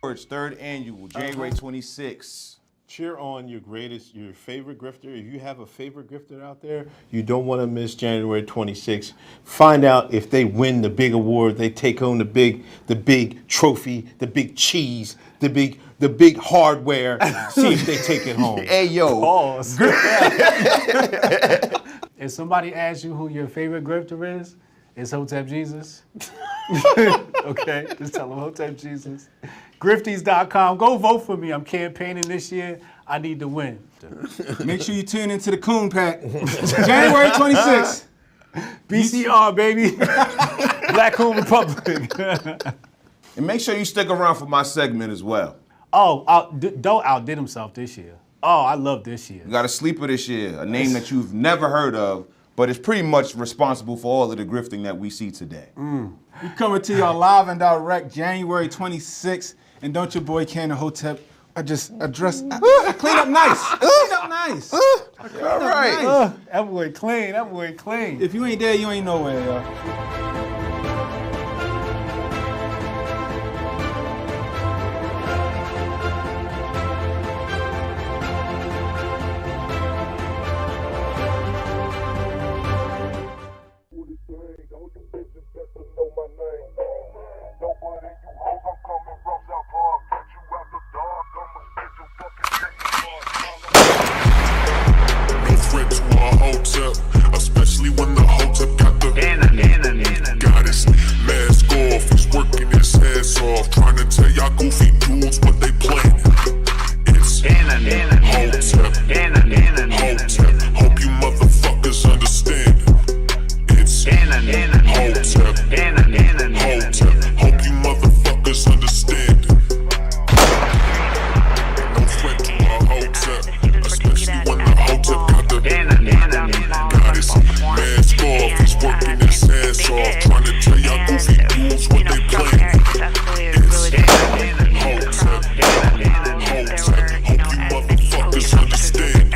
Third annual, January 26th. Cheer on your favorite grifter. If you have a favorite grifter out there, you don't want to miss January 26th. Find out if they win the big award. They take home the big trophy, the big cheese, the big hardware. See if they take it home. Hey, yo. Pause. If somebody asks you who your favorite grifter is, it's Hotep Jesus. Okay, just tell them Hotep Jesus. Grifties.com. Go vote for me. I'm campaigning this year. I need to win. Make sure you tune into the Coon Pack. January 26th. BCR, baby. Black Coon Republic. And make sure you stick around for my segment as well. Oh, Doe outdid himself this year. Oh, I love this year. You got a sleeper this year, a name that you've never heard of, but is pretty much responsible for all of the grifting that we see today. We coming to y'all live and direct January 26th. And don't your boy Cannon Hotep just address, clean up nice. Clean up nice. All right. That boy clean. That boy clean. If you ain't there, you ain't nowhere, y'all. No threat to our Hotep, especially when the Hotep got the goddess. Mask off, he's working his ass off, trying to tell y'all goofy dudes what they planning. It's Hotep, Hotep, hope you motherfuckers understand. It's Hotep, Hotep, hope you motherfuckers understand. No threat to our Hotep, especially when the Hotep got the goddess. Mask off, he's working his ass off, trying to tell y'all goofy dudes what they planning. It's Hotep, Hotep, hope you motherfuckers understand.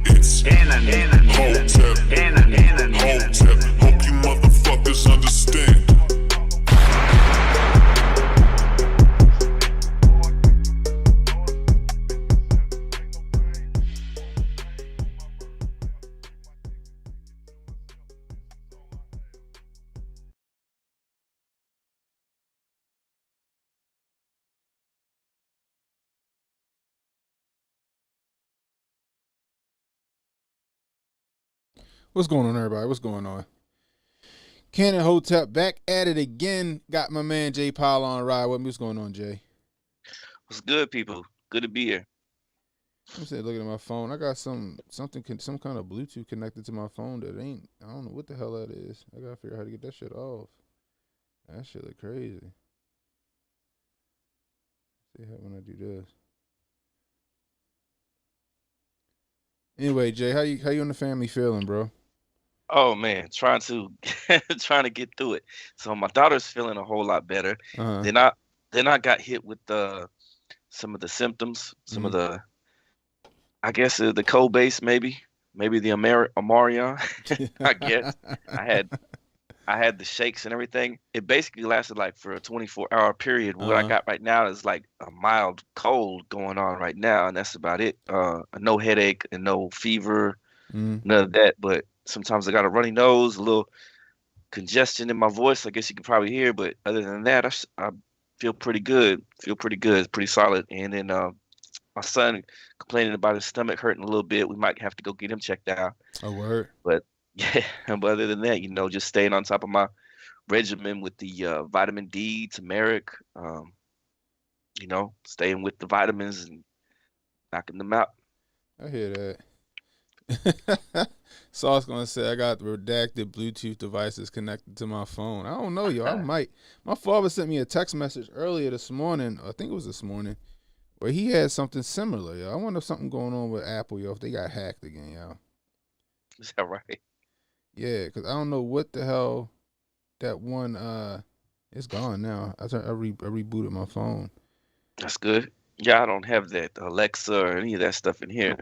It's Hotep, Hotep, hope you motherfuckers understand. What's going on, everybody? What's going on? Cannon Hotep back at it again. Got my man Jay Powell on the ride with me. What's going on, Jay? What's good, people? Good to be here. I'm sitting looking at my phone. I got some kind of Bluetooth connected to my phone that ain't. I don't know what the hell that is. I gotta figure out how to get that shit off. That shit look crazy. See how when I do this. Anyway, Jay, how you and the family feeling, bro? Oh man, trying to get through it. So my daughter's feeling a whole lot better. Uh-huh. Then I got hit with some of the symptoms, some of the, I guess the cold base, maybe the Amarion. I guess I had the shakes and everything. It basically lasted like for a 24-hour period. What I got right now is like a mild cold going on right now, and that's about it. No headache and no fever, none of that. But sometimes I got a runny nose, a little congestion in my voice. I guess you can probably hear. But other than that, I feel pretty good. It's pretty solid. And then my son complaining about his stomach hurting a little bit. We might have to go get him checked out. Oh, word. But yeah, but other than that, just staying on top of my regimen with the vitamin D, turmeric, staying with the vitamins and knocking them out. I hear that. So I was gonna say I got the redacted Bluetooth devices connected to my phone. I don't know, yo. I might. My father sent me a text message earlier this morning. I think it was this morning, where he had something similar, yo. I wonder if something going on with Apple, yo. If they got hacked again, yo. Is that right? Yeah, because I don't know what the hell that one. It's gone now. I rebooted my phone. That's good. Yeah, I don't have that Alexa or any of that stuff in here.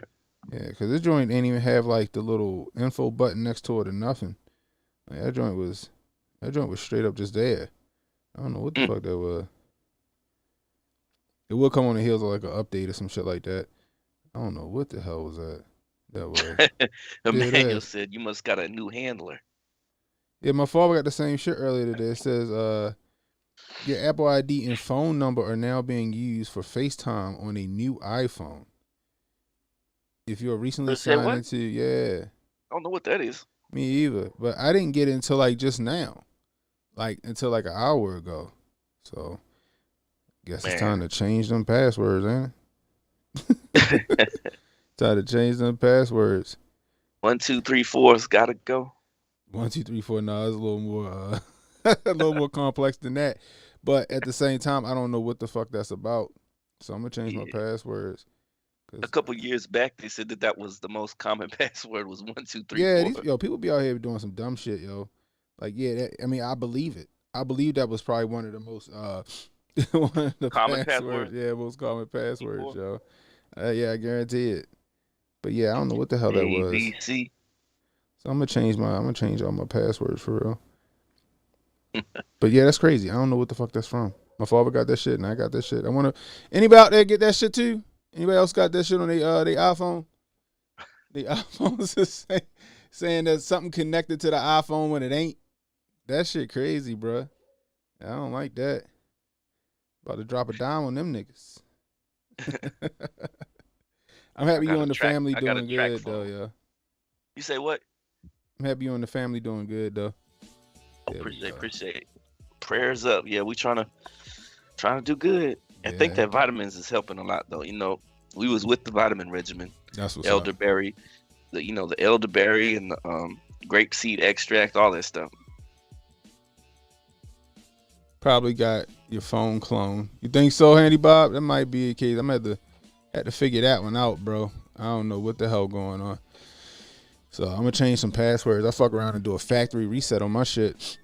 Yeah, because this joint ain't even have like the little info button next to it or nothing. Like, that joint was straight up just there. I don't know what the fuck that was. It will come on the heels of like an update or some shit like that. I don't know what the hell was that. That was Emmanuel said you must got a new handler. yeah. My father got the same shit earlier today. It says your Apple ID and phone number are now being used for FaceTime on a new iPhone. If you're recently signed into, yeah. I don't know what that is. Me either. But I didn't get it until like just now. Like until like an hour ago. So guess it's time to change them passwords, ain't it? Time to change them passwords. 1, 2, 3, 4's gotta go. 1, 2, 3, 4. No, it's a little more a little more complex than that. But at the same time, I don't know what the fuck that's about. So I'm gonna change my passwords. A couple years back, they said that was the most common password was 1, 2, 3, yeah, 4. People be out here doing some dumb shit, yo. Like, yeah, I mean, I believe it. I believe that was probably one of the most one of the common passwords. Yeah, most common passwords, yo. Yeah, I guarantee it. But yeah, I don't know what the hell that was. ABC. So I'm gonna change all my passwords for real. But yeah, that's crazy. I don't know what the fuck that's from. My father got that shit, and I got that shit. Anybody out there get that shit too? Anybody else got that shit on their iPhone? The iPhones is saying there's something connected to the iPhone when it ain't. That shit crazy, bruh. I don't like that. About to drop a dime on them niggas. I'm happy you and the family doing good, though, yo. You say what? I'm happy you and the family doing good, though. Appreciate it. Prayers up. Yeah, we trying to do good. I think that vitamins is helping a lot, though. You know, we was with the vitamin regimen. That's what's elderberry, the elderberry and the grape seed extract, all that stuff. Probably got your phone cloned. You think so, Handy Bob? That might be the case. I'm have to figure that one out, bro. I don't know what the hell going on. So I'm gonna change some passwords. I fuck around and do a factory reset on my shit.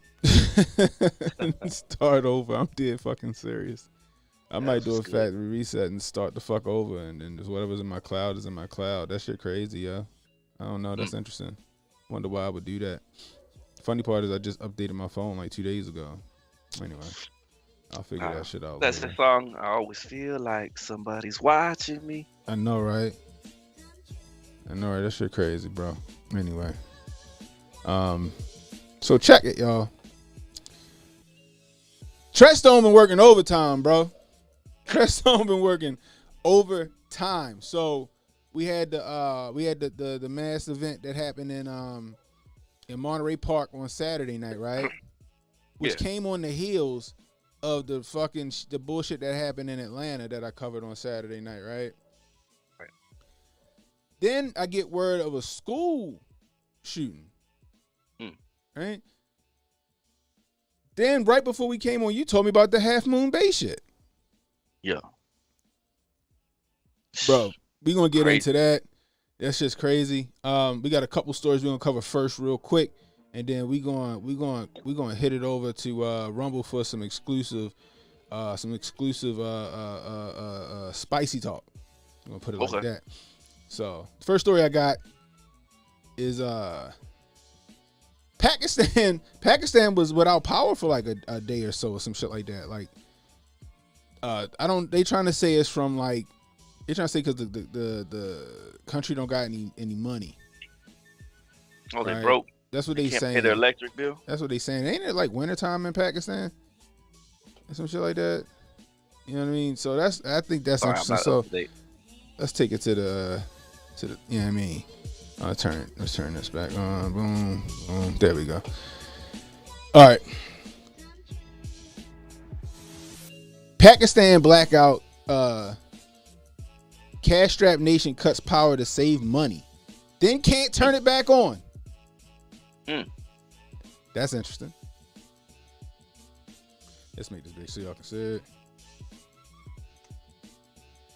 Start over. I'm dead fucking serious. I might do a factory reset and start the fuck over, and then just whatever's in my cloud is in my cloud. That shit crazy, yo. I don't know. That's interesting. Wonder why I would do that. Funny part is I just updated my phone like 2 days ago. Anyway, I'll figure that shit out. That's the song. I always feel like somebody's watching me. I know, right? That shit crazy, bro. Anyway, so check it, y'all. Treadstone been working overtime, bro. Treadstone been working overtime. So we had the mass event that happened in Monterey Park on Saturday night, right? Which came on the heels of the bullshit that happened in Atlanta that I covered on Saturday night, right? Right. Then I get word of a school shooting, right? Then right before we came on, you told me about the Half Moon Bay shit. Yeah. Bro, we gonna get into that. That's just crazy. We got a couple stories we're gonna cover first real quick. And then we gonna hit it over to Rumble for some exclusive spicy talk. I'm gonna put it like that. So the first story I got is Pakistan. Pakistan was without power for like a day or so or some shit like that. Like they trying to say it's from like they trying to say because the country don't got any money. Oh, they broke. That's what they saying. Pay their electric bill. That's what they saying. Ain't it like wintertime in Pakistan? Or some shit like that. You know what I mean? So I think that's interesting. So let's take it to the you know what I mean? Let's turn this back on. Boom, boom. There we go. All right. Pakistan blackout. Cash-strapped nation cuts power to save money. Then can't turn it back on. That's interesting. Let's make this big so y'all can see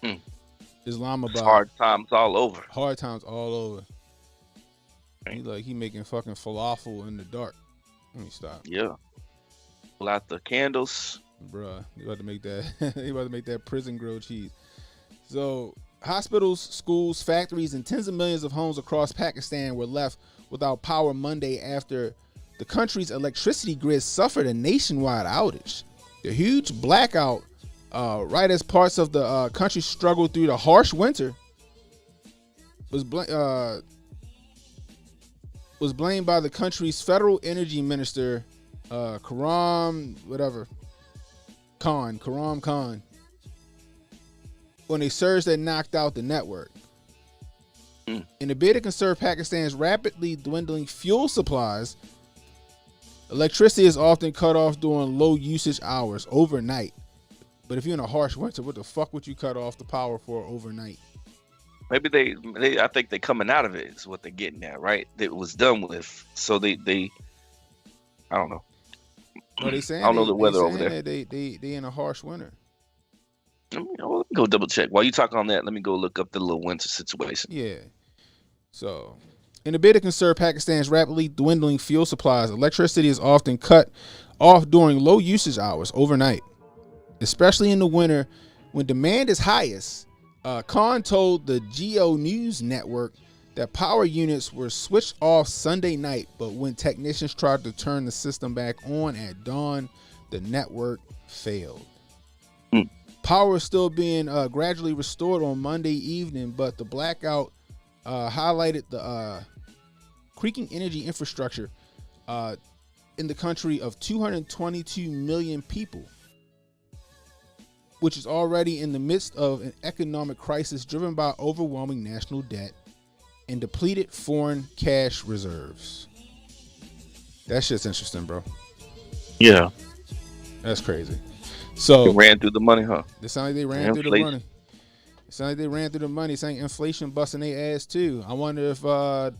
it. Islamabad. Hard times all over. Hard times all over. He making fucking falafel in the dark. Let me stop. Yeah. Pull out the candles. Bruh, you about to make that. You about to make that prison grilled cheese. So hospitals, schools, factories, and tens of millions of homes across Pakistan were left without power Monday after the country's electricity grid suffered a nationwide outage. The huge blackout right as parts of the country struggled through the harsh winter, was blamed by the country's federal energy minister, Karam Khan, when a surge that knocked out the network. In a bid to conserve Pakistan's rapidly dwindling fuel supplies, electricity is often cut off during low usage hours overnight. But if you're in a harsh winter, what the fuck would you cut off the power for overnight? Maybe they I think they're coming out of it is what they're getting at, right? That it was done with. So they I don't know. Well, they saying I don't know the weather over there. They in a harsh winter. Let me go double check. While you talk on that, let me go look up the little winter situation. Yeah. So, in a bid to conserve Pakistan's rapidly dwindling fuel supplies, electricity is often cut off during low usage hours overnight, especially in the winter when demand is highest. Khan told the Geo News Network that power units were switched off Sunday night, but when technicians tried to turn the system back on at dawn, the network failed. Power is still being gradually restored on Monday evening, but the blackout highlighted the creaking energy infrastructure in the country of 222 million people, which is already in the midst of an economic crisis driven by overwhelming national debt and depleted foreign cash reserves. That shit's interesting, bro. Yeah. That's crazy. So They ran through the money, huh? It sounds like they ran through the Inflation. money. It sounds like they ran through the money. Saying inflation busting their ass too. I wonder if the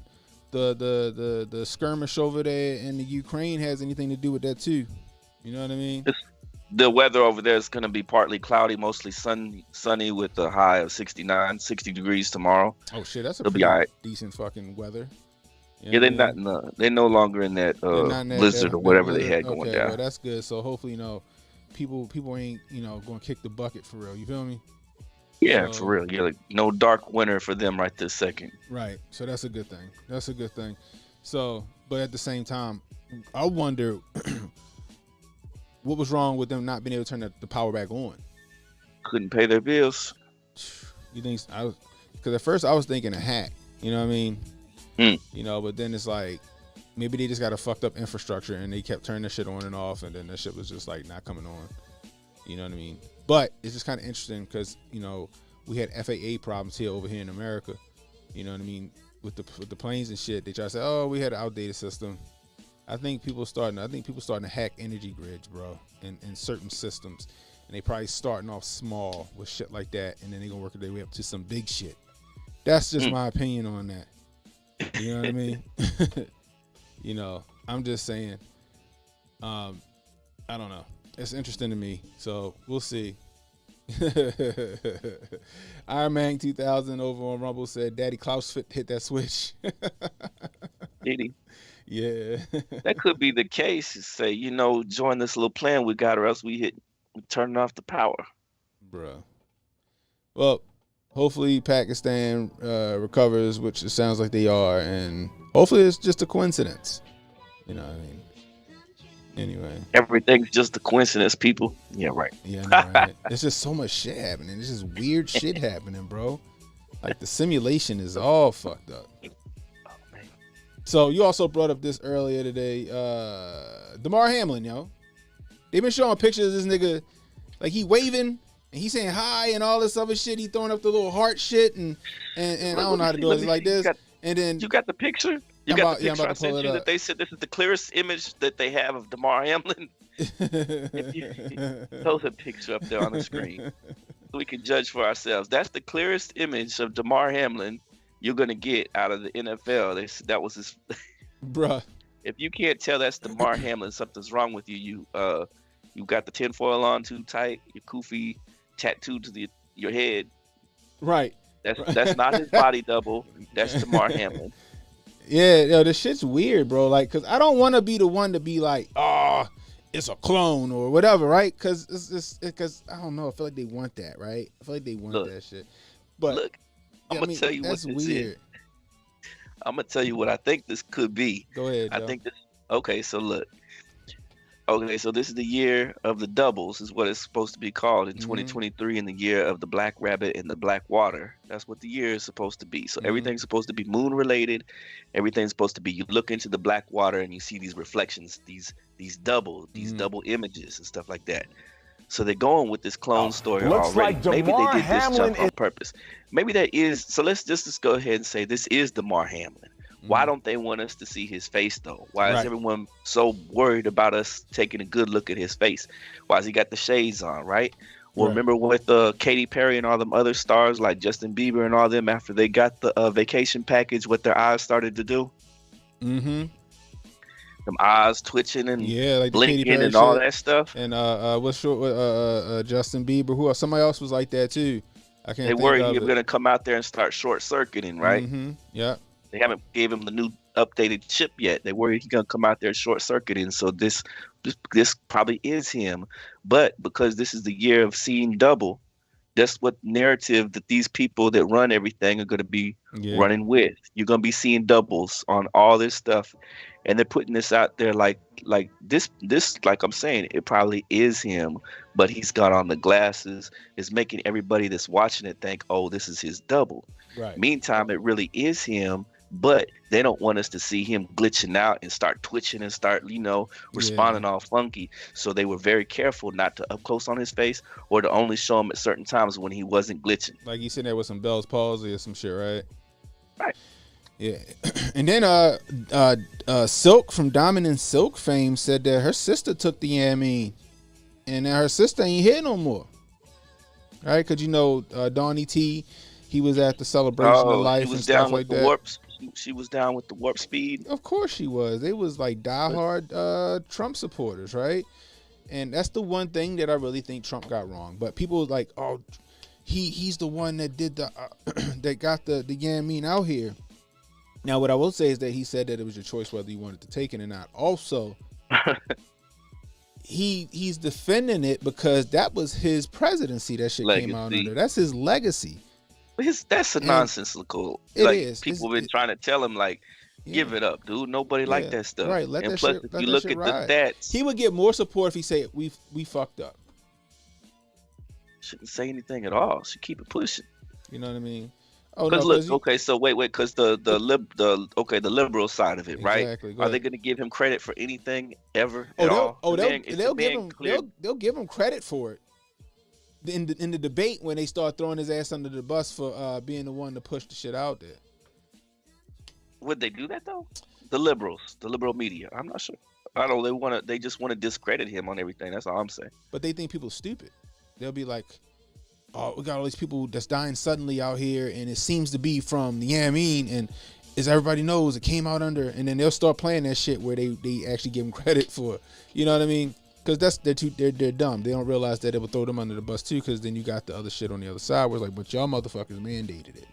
skirmish over there in the Ukraine has anything to do with that too. You know what I mean? The weather over there is going to be partly cloudy, mostly sunny with a high of 60 degrees tomorrow. Oh shit, that's a It'll be pretty all right. decent fucking weather. You Yeah, know they're what I mean? not. They're no longer in that They're not in that- blizzard that- or whatever that they had weather. going Okay, down. well, that's good. So hopefully, people ain't going to kick the bucket for real. You feel me? Yeah, So- for real. Yeah, like, no dark winter for them right this second. Right. So that's a good thing. That's a good thing. So, but at the same time, I wonder what was wrong with them not being able to turn the power back on. Couldn't pay their bills. You think because at first I was thinking a hack. You know what I mean? You know, but then it's like maybe they just got a fucked up infrastructure and they kept turning the shit on and off, and then that shit was just like not coming on. You know what I mean? But it's just kind of interesting because we had FAA problems over here in America. You know what I mean? With the planes and shit, they try to say, "Oh, we had an outdated system." I think people starting to hack energy grids, bro, in certain systems, and they probably starting off small with shit like that, and then they gonna work their way up to some big shit. That's just my opinion on that. You know what I mean? I'm just saying. I don't know. It's interesting to me, so we'll see. Iron Man 2000 over on Rumble said, "Daddy Klaus hit that switch." Did he? Yeah. That could be the case. Say, join this little plan we got, or else we turning off the power. Bruh. Well, hopefully Pakistan recovers, which it sounds like they are, and hopefully it's just a coincidence. You know what I mean? Anyway. Everything's just a coincidence, people. Yeah, right. Yeah, I know, right? There's just so much shit happening. There's just weird shit happening, bro. Like the simulation is all fucked up. So you also brought up this earlier today. Damar Hamlin, they've been showing pictures of this nigga, like he waving and he saying hi and all this other shit. He throwing up the little heart shit and I don't know how to do it like this. And then You got the picture? I'm got about- the picture I'm about I to pull sent it you up. that they said this is the clearest image that they have of Damar Hamlin. Post a picture up there on the screen so we can judge for ourselves. That's the clearest image of Damar Hamlin you're gonna get out of the NFL. That was his. bruh. If you can't tell that's Damar Hamlin, something's wrong with you. You got the tinfoil on too tight, your kufi tattooed to your head. Right. That's not his body double. That's Damar Hamlin. Yeah, this shit's weird, bro. Like, cause I don't want to be the one to be like, oh, it's a clone or whatever, right? Cause because I don't know. I feel like they want that, right? I feel like they want that shit. But Look, I'm gonna tell you what that's this weird. is. I'm gonna tell you what I think this could be. Go ahead. I Joe. think this. Okay, so look, Okay, so this is the year of the doubles, is what it's supposed to be called in Mhm. 2023, in the year of the black rabbit and the black water. That's what the year is supposed to be. So everything's supposed to be moon related. Everything's supposed to be, you look into the black water and you see these reflections, these double images and stuff like that. So they're going with this clone story looks already. like Maybe they Damar did this Hamlin jump on purpose. Maybe that is. So let's just go ahead and say this is Damar Hamlin. Why don't they want us to see his face though? Why is Right. everyone so worried about us taking a good look at his face? Why has he got the shades on, right? Well, Right. remember with Katy Perry and all them other stars like Justin Bieber and all them, after they got the vacation package, what their eyes started to do? Mm-hmm. Them eyes twitching and Yeah, like the Katy blinking Perry and all shit. that stuff. And what's short? Justin Bieber. Who else? Somebody else was like that too. I can't. They think worried of he was it. going to come out there and start short circuiting, right? Mm-hmm. Yeah. They haven't gave him the new updated chip yet. They worried he's gonna come out there short circuiting. So this probably is him. But because this is the year of seeing double, that's what narrative that these people that run everything are gonna be running with. You're gonna be seeing doubles on all this stuff, and they're putting this out there like this like I'm saying, it probably is him, but he's got on the glasses. It's making everybody that's watching it think, oh, this is his double. Right. Meantime, it really is him, but they don't want us to see him glitching out and start twitching and start, responding all funky. So they were very careful not to up close on his face or to only show him at certain times when he wasn't glitching. Like you sitting there with some Bell's palsy or some shit, right? Right. Yeah. And then Silk from Diamond and Silk fame said that her sister took the Yameen, and now her sister ain't here no more. Right? Because Donnie T, he was at the celebration of life and stuff like that. She was down with the warp speed. Of course she was. They was like diehard Trump supporters, right? And that's the one thing that I really think Trump got wrong. But people like, oh, he's the one that did the that got the Yameen out here. Now, what I will say is that he said that it was your choice whether you wanted to take it or not. Also, he's defending it because that was his presidency. That shit came out under. That's his legacy. That's a nonsensical. People been trying to tell him give it up, dude. Nobody like that stuff. Right. Let and that plus, shit, if let you that look shit at ride. the stats, He would get more support if he said we fucked up. Shouldn't say anything at all. Should keep it pushing. You know what I mean? Oh no. Look, okay, so wait, because the liberal side of it, exactly, right? go Are they ahead. going to give him credit for anything ever? They'll give him credit for it. In the debate when they start throwing his ass under the bus for being the one to push the shit out there. Would they do that though? The liberal media. I'm not sure. I don't know. They just want to discredit him on everything. That's all I'm saying. But they think people are stupid. They'll be like, oh, we got all these people that's dying suddenly out here, and it seems to be from the Yameen, and as everybody knows, it came out under, and then they'll start playing that shit where they actually give them credit for, you know what I mean? Because they're dumb. They don't realize that it will throw them under the bus too. Because then you got the other shit on the other side where it's like, but y'all motherfuckers mandated it.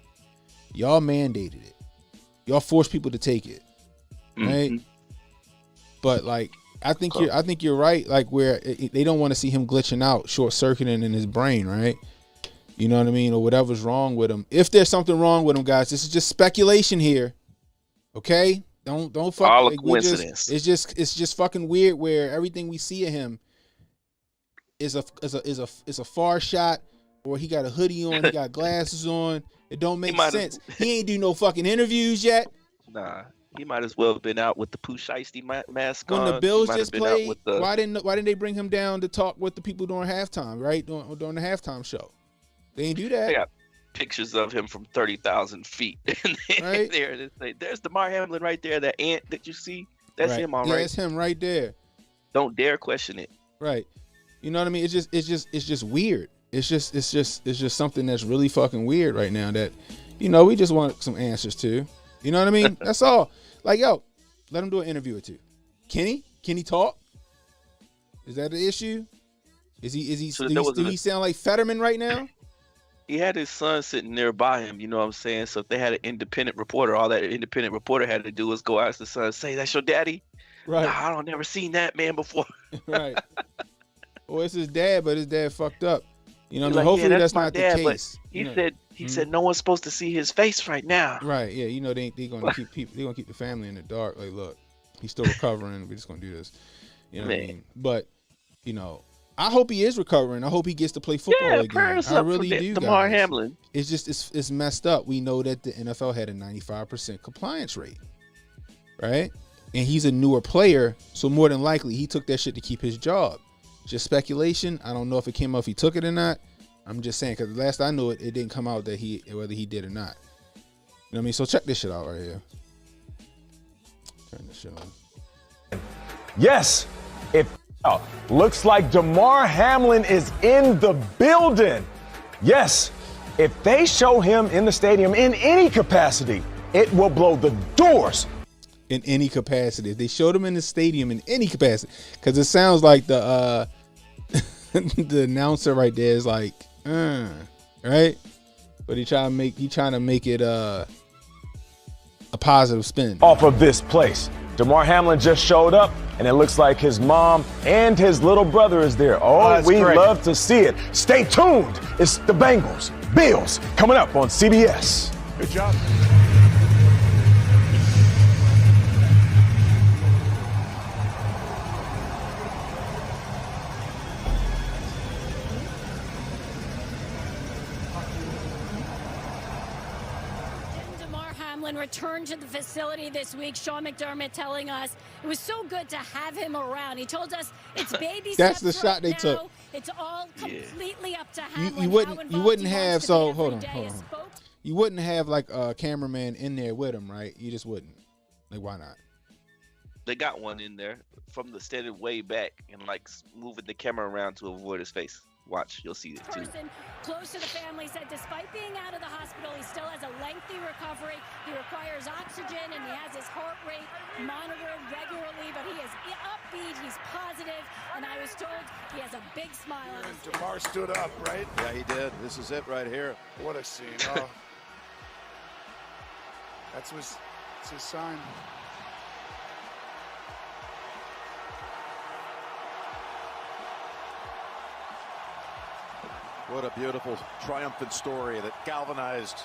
Y'all mandated it. Y'all forced people to take it, right? Mm-hmm. But I think you're right. Like where they don't want to see him glitching out, short circuiting in his brain, right? You know what I mean, or whatever's wrong with him. If there's something wrong with him, guys, this is just speculation here. Okay. Don't fuck. All a coincidence. It's just fucking weird where everything we see of him is a far shot, or he got a hoodie on, he got glasses on. It don't make sense. He ain't do no fucking interviews yet. Nah, he might as well have been out with the Pooh Shiesty mask on. When the Bills just played, why didn't they bring him down to talk with the people during halftime? Right, during the halftime show, they ain't do that. They got pictures of him from 30,000 feet. Right there's Damar Hamlin right there. That ant that you see, that's him, all right. Yeah, it's him right there. Don't dare question it. Right. You know what I mean? It's just weird. It's just something that's really fucking weird right now that, we just want some answers to. You know what I mean? That's all. Like, yo, let him do an interview or two. Can he talk? Is that the issue? Do he sound like Fetterman right now? He had his son sitting there by him, you know what I'm saying? So if they had an independent reporter, all that independent reporter had to do was go ask the son, say, that's your daddy? Right. Nah, I don't never seen that man before. Right. Well, it's his dad, but his dad fucked up. You know what I mean? Hopefully that's not the case. He said no one's supposed to see his face right now. Right, yeah, they gonna keep the family in the dark. Like, look, he's still recovering. We're just gonna do this. You know what I mean? But, you know, I hope he is recovering. I hope he gets to play football again. Prayers I up really for do, Damar guys. Hamlin. It's just it's messed up. We know that the NFL had a 95% compliance rate, right? And he's a newer player, so more than likely he took that shit to keep his job. Just speculation. I don't know if it came out if he took it or not. I'm just saying because last I knew it didn't come out that whether he did or not. You know what I mean? So check this shit out right here. Turn this shit on. Yes, looks like Damar Hamlin is in the building. Yes, if they show him in the stadium in any capacity, it will blow the doors. In any capacity. If they showed him in the stadium in any capacity, because it sounds like the the announcer right there is like, right? But he trying to make it a positive spin. Off of this place. Damar Hamlin just showed up, and it looks like his mom and his little brother is there. Oh, we love to see it. Stay tuned. It's the Bengals, Bills, coming up on CBS. Good job. Returned to the facility this week. Sean McDermott telling us it was so good to have him around. He told us it's baby That's steps the shot right they now. took. It's all completely up to Hamlin. You wouldn't have so hold on. You wouldn't have like a cameraman in there with him, right? You just wouldn't. Like why not? They got one in there from the standing way back and like moving the camera around to avoid his face. Watch, you'll see it too. Person close to the family said despite being out of the hospital, he still has a lengthy recovery. He requires oxygen and he has his heart rate monitored regularly, but he is upbeat, he's positive, and I was told he has a big smile on his face. Damar stood up, right? Yeah, he did. This is it right here. What a scene. Oh. That's his sign. What a beautiful, triumphant story that galvanized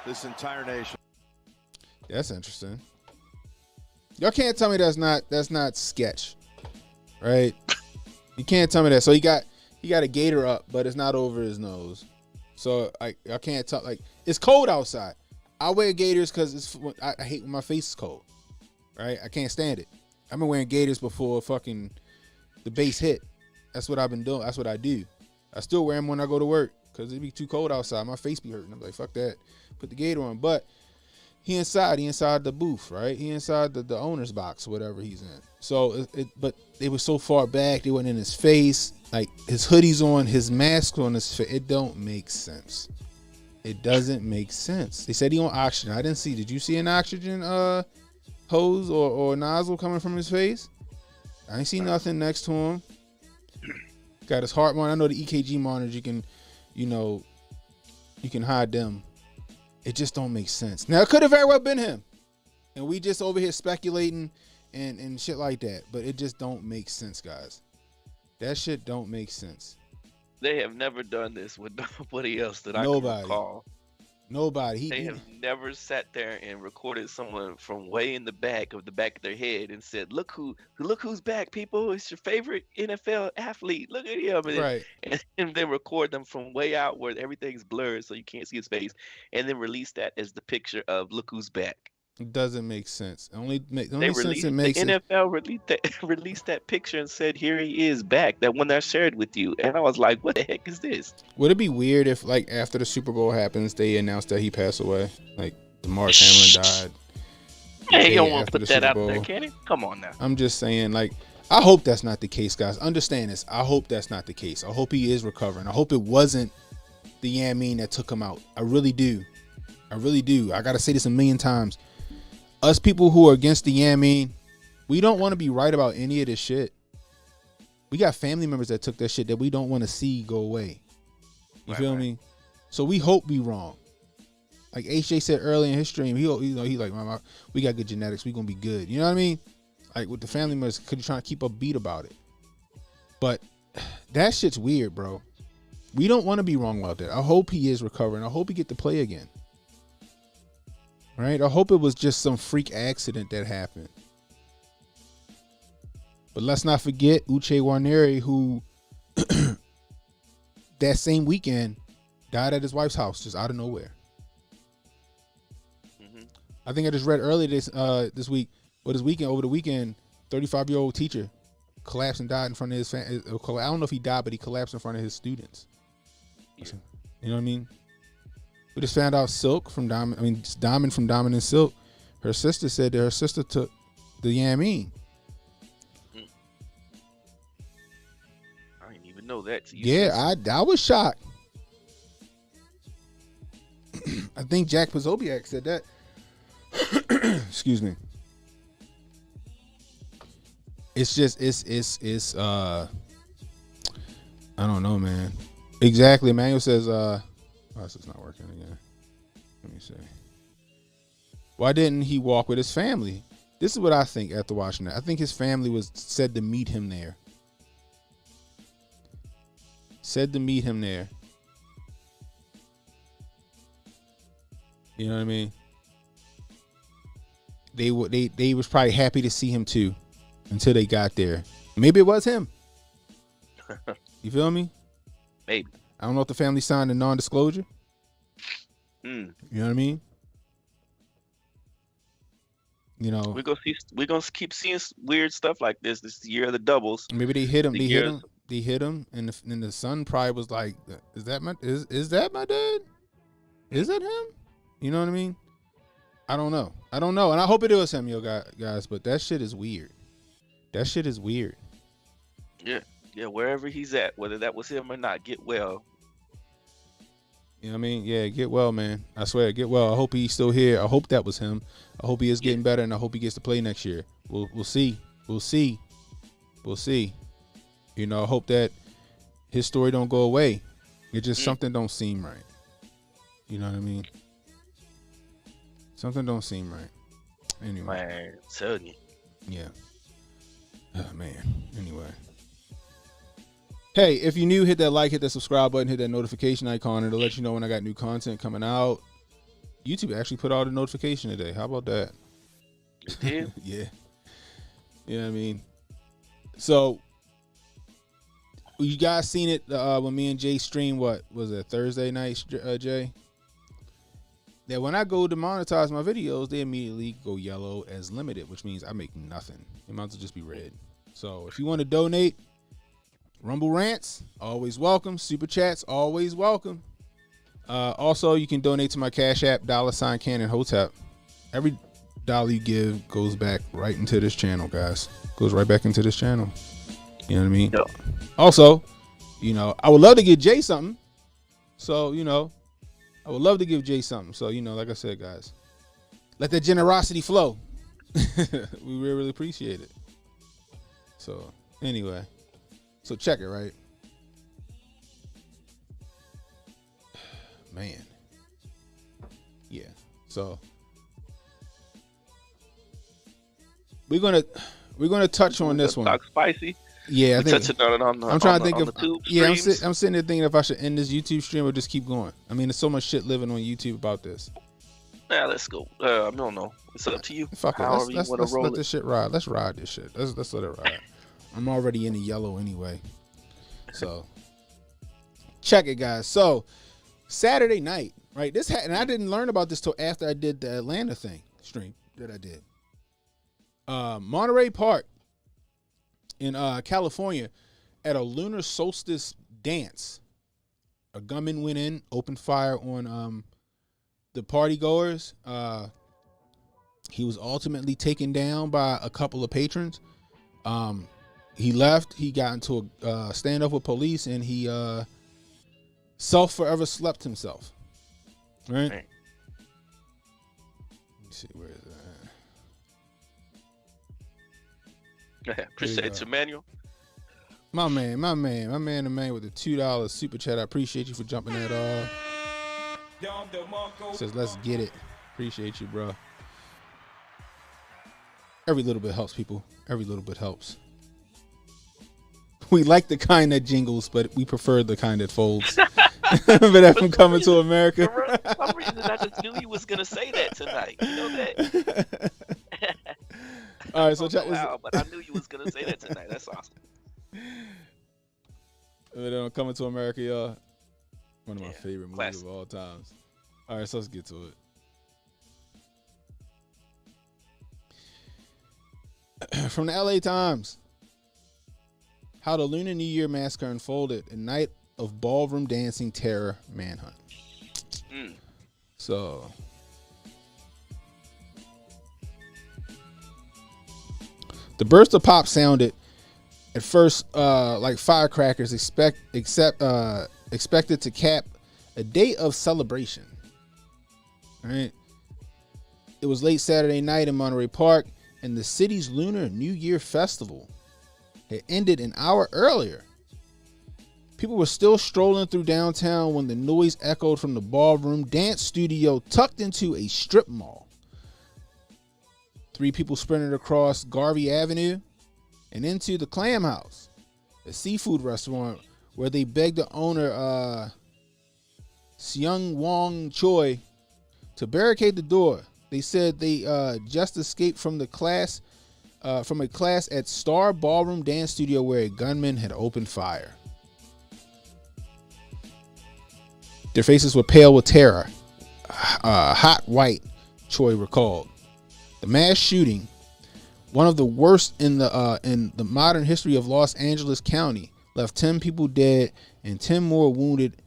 this entire nation. That's interesting. Y'all can't tell me that's not sketch, right? You can't tell me that. So he got a gator up, but it's not over his nose. So I can't tell. Like it's cold outside. I wear gaiters because I hate when my face is cold, right? I can't stand it. I've been wearing gaiters before fucking the base hit. That's what I've been doing. That's what I do. I still wear them when I go to work because it be too cold outside. My face be hurting. I'm like, fuck that. Put the gator on. But he inside the booth, right? He inside the owner's box, whatever he's in. So, but they were so far back. They weren't in his face. Like his hoodie's on, his mask on his face. It don't make sense. It doesn't make sense. They said he on oxygen. I didn't see. Did you see an oxygen hose or nozzle coming from his face? I didn't see nothing next to him. Got his heart monitor. I know the EKG monitors you can hide them. It just don't make sense. Now it could have very well been him, and we just over here speculating and shit like that. But it just don't make sense, guys. That shit don't make sense. They have never done this with nobody else that I can recall. Nobody. They have never sat there and recorded someone from way in the back of their head and said, "Look who's back, people! It's your favorite NFL athlete. Look at him!" And, Right. and then record them from way out where everything's blurred so you can't see his face, and then release that as the picture of "Look who's back." It doesn't make sense. The only sense The it makes NFL released that picture and said, "Here he is back." That one I shared with you, and I was like, "What the heck is this?" Would it be weird if, like, after the Super Bowl happens, they announced that he passed away? Like, Damar Hamlin died. Hey, you don't want to after put the that Super out there, Bowl. can you? Come on now. I'm just saying, like, I hope that's not the case, guys. Understand this. I hope that's not the case. I hope he is recovering. I hope it wasn't the Yamin that took him out. I really do. I really do. I got to say this a million times. Us people who are against the Yamin, we don't want to be right about any of this shit. We got family members that took that shit that we don't want to see go away. You feel me? So we hope we wrong. Like HJ said earlier in his stream, he like, we got good genetics. We gonna be good. You know what I mean? Like with the family members, could you try to keep upbeat about it? But that shit's weird, bro. We don't want to be wrong about that. I hope he is recovering. I hope he get to play again. Right? I hope it was just some freak accident that happened. But let's not forget Uche Waneri, who that same weekend died at his wife's house just out of nowhere. I think I just read earlier this week, or this weekend, over the weekend, 35-year-old teacher collapsed and died in front of his family. I don't know if he died, but he collapsed in front of his students. Yeah. You know what I mean? We just found out Diamond from Diamond and Silk. Her sister said that her sister took the Yameen. I didn't even know that. Yeah, I was shocked. I think Jack Pozobiak said that. Excuse me. It's just it's I don't know, man. Exactly. Emmanuel says this is not working again. Let me see. Why didn't he walk with his family? This is what I think after watching that. I think his family was said to meet him there. You know what I mean? They was probably happy to see him too until they got there. Maybe it was him. You feel me? Maybe. I don't know if the family signed a non-disclosure. You know what I mean? You know, we're gonna keep seeing weird stuff like this. This is the year of the doubles. Maybe they hit him. They hit him, and the son probably was like, "Is that my dad? Is that him?" You know what I mean? I don't know, and I hope it was him, guys. But that shit is weird. Yeah, wherever he's at, whether that was him or not, get well. You know what I mean? Yeah, get well, man. I swear, get well. I hope he's still here. I hope that was him. I hope he is getting better, and I hope he gets to play next year. We'll see. You know, I hope that his story don't go away. It just something don't seem right. You know what I mean? Something don't seem right. Anyway. Man, tell you. Yeah. Oh, man. Anyway. Hey, if you're new, hit that like, hit that subscribe button, hit that notification icon. It'll let you know when I got new content coming out. YouTube actually put out a notification today. How about that? It did? Yeah. You know what I mean? So, you guys seen it when me and Jay streamed, what was it, Thursday night, Jay? That when I go to monetize my videos, they immediately go yellow as limited, which means I make nothing. It might as well just be red. So, if you want to donate, Rumble Rants, always welcome. Super Chats, always welcome. Also, you can donate to my Cash App, $Cannon Hotep. Every dollar you give goes back right into this channel, guys. Goes right back into this channel. You know what I mean? Yeah. Also, you know, I would love to give Jay something. So, you know, I would love to give Jay something. So, you know, like I said, guys, let that generosity flow. We really appreciate it. So, anyway. So check it, right? Man. Yeah. So we're gonna touch on this one. Talk spicy. Yeah, I think touching on it on the, I'm trying to think of I'm sitting there thinking if I should end this YouTube stream or just keep going. I mean, there's so much shit living on YouTube about this. Yeah, let's go. I don't know. It's up to you. Fuck it. However Let's let this shit ride. Let's ride this shit. Let's let it ride. I'm already in the yellow anyway. So check it, guys. So Saturday night, right? And I didn't learn about this till after I did the Atlanta stream that I did. Monterey Park in California at a lunar solstice dance. A gunman went in, opened fire on the party goers. He was ultimately taken down by a couple of patrons. He left. He got into a standoff with police, and he forever slept himself. Right? Let me see, where is that? Appreciate you, Manuel. My man with the $2 super chat. I appreciate you for jumping that off. Says, let's get it. Appreciate you, bro. Every little bit helps, people. Every little bit helps. We like the kind that jingles, but we prefer the kind that folds. Remember that from Coming to America? For some reason, I just knew you was going to say that tonight. You know that? All right, so I check don't know this. how, but I knew you was gonna say that tonight. That's awesome. Coming to America, y'all. One of my Yeah, favorite movies classic. of all times. All right, so let's get to it. From the LA Times. How the Lunar New Year massacre unfolded, a night of ballroom dancing terror manhunt. So, the burst of pop sounded at first like firecrackers expected to cap a day of celebration. All right. It was late Saturday night in Monterey Park, and the city's Lunar New Year festival had ended an hour earlier. People were still strolling through downtown when the noise echoed from the ballroom dance studio tucked into a strip mall. 3 people sprinted across Garvey Avenue and into the Clam House, a seafood restaurant, where they begged the owner, Seung Wong Choi, to barricade the door. They said they just escaped from a class at Star Ballroom Dance Studio where a gunman had opened fire. Their faces were pale with terror, hot white, Choi recalled. The mass shooting, one of the worst in the modern history of Los Angeles County, left 10 people dead and 10 more wounded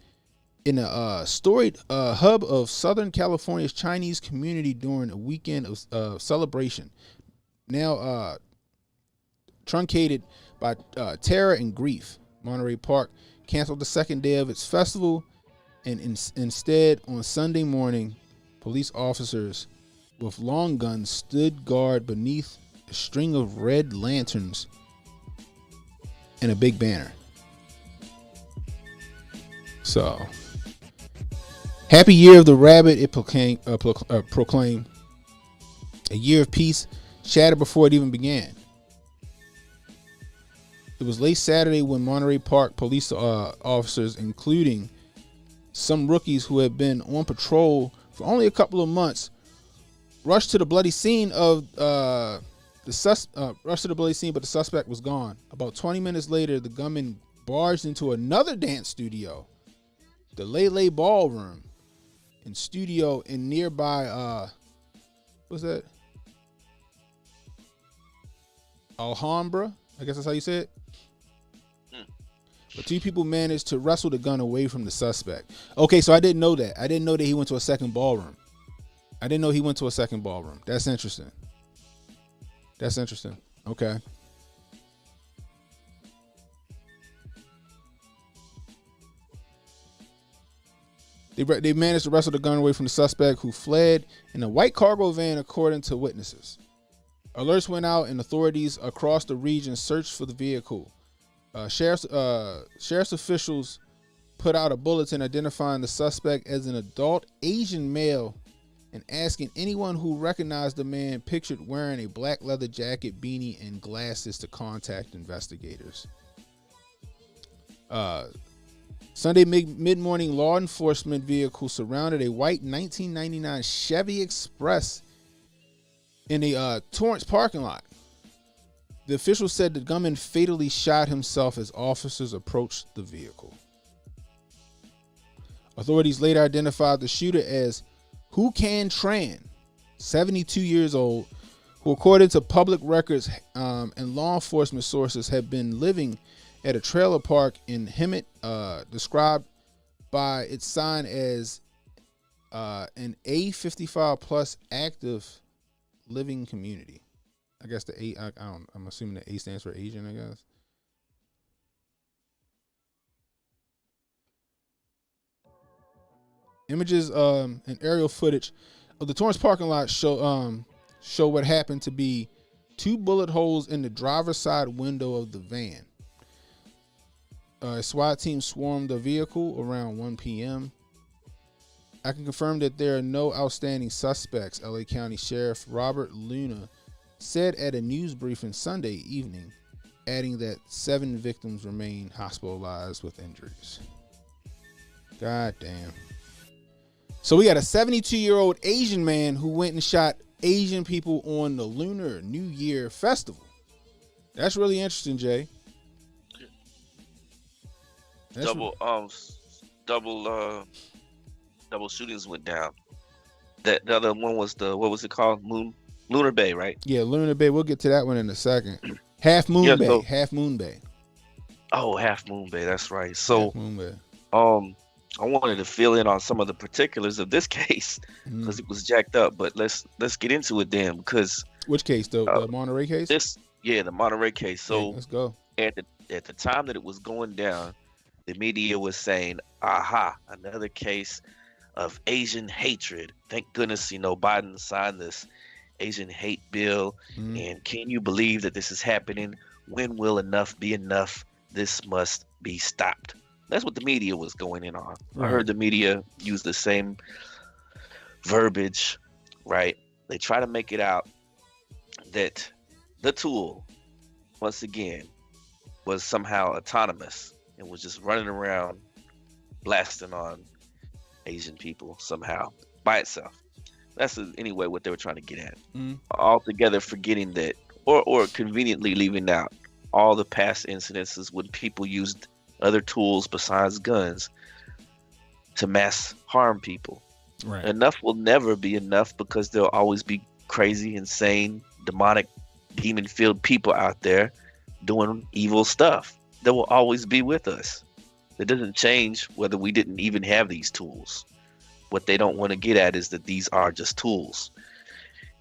in a storied hub of Southern California's Chinese community during a weekend of celebration. Now truncated by terror and grief, Monterey Park canceled the second day of its festival, and instead on Sunday morning, police officers with long guns stood guard beneath a string of red lanterns and a big banner. So, happy year of the rabbit, it proclaimed. A year of peace shattered before it even began. It was late Saturday when Monterey Park police officers, including some rookies who had been on patrol for only a couple of months, rushed to the bloody scene but the suspect was gone. About 20 minutes later, the gunman barged into another dance studio, the Lele Ballroom, and studio in nearby what's that? Alhambra, I guess that's how you say it. But 2 people managed to wrestle the gun away from the suspect. Okay, so I didn't know that. I didn't know that he went to a second ballroom. That's interesting. Okay. They managed to wrestle the gun away from the suspect, who fled in a white cargo van, according to witnesses. Alerts went out and authorities across the region searched for the vehicle. Sheriff's officials put out a bulletin identifying the suspect as an adult Asian male and asking anyone who recognized the man pictured wearing a black leather jacket, beanie, and glasses to contact investigators. Sunday mid-morning, law enforcement vehicle surrounded a white 1999 Chevy Express in a Torrance parking lot. The official said the gunman fatally shot himself as officers approached the vehicle. Authorities later identified the shooter as Hu Can Tran, 72 years old, who, according to public records and law enforcement sources, had been living at a trailer park in Hemet, described by its sign as an A55 plus active living community. I guess the A, I'm assuming the A stands for Asian, I guess. Images and aerial footage of the Torrance parking lot show what happened to be 2 bullet holes in the driver's side window of the van. A SWAT team swarmed the vehicle around 1 p.m. I can confirm that there are no outstanding suspects, LA County Sheriff Robert Luna said at a news briefing Sunday evening, adding that 7 victims remain hospitalized with injuries. God damn. So we got a 72-year-old Asian man who went and shot Asian people on the Lunar New Year festival. That's really interesting, Jay. That's double shootings went down. The other one was what was it called? Lunar Bay, right? Yeah, Lunar Bay. We'll get to that one in a second. Half Moon Bay. Half Moon Bay. Oh, Half Moon Bay. That's right. So, Half Moon Bay. I wanted to fill in on some of the particulars of this case because it was jacked up. But let's get into it then. Because which case? The Monterey case? The Monterey case. So let's go. At the time that it was going down, the media was saying, "Aha, another case of Asian hatred." Thank goodness, Biden signed this Asian hate bill. And can you believe that this is happening? When will enough be enough? This must be stopped. That's what the media was going in on. Right. I heard the media use the same verbiage, right? They try to make it out that the tool, once again, was somehow autonomous and was just running around blasting on Asian people somehow by itself. That's anyway what they were trying to get at. Altogether forgetting that, or conveniently leaving out all the past incidences when people used other tools besides guns to mass harm people. Right. Enough will never be enough because there'll always be crazy, insane, demonic, demon-filled people out there doing evil stuff that will always be with us. It doesn't change whether we didn't even have these tools. What they don't want to get at is that these are just tools.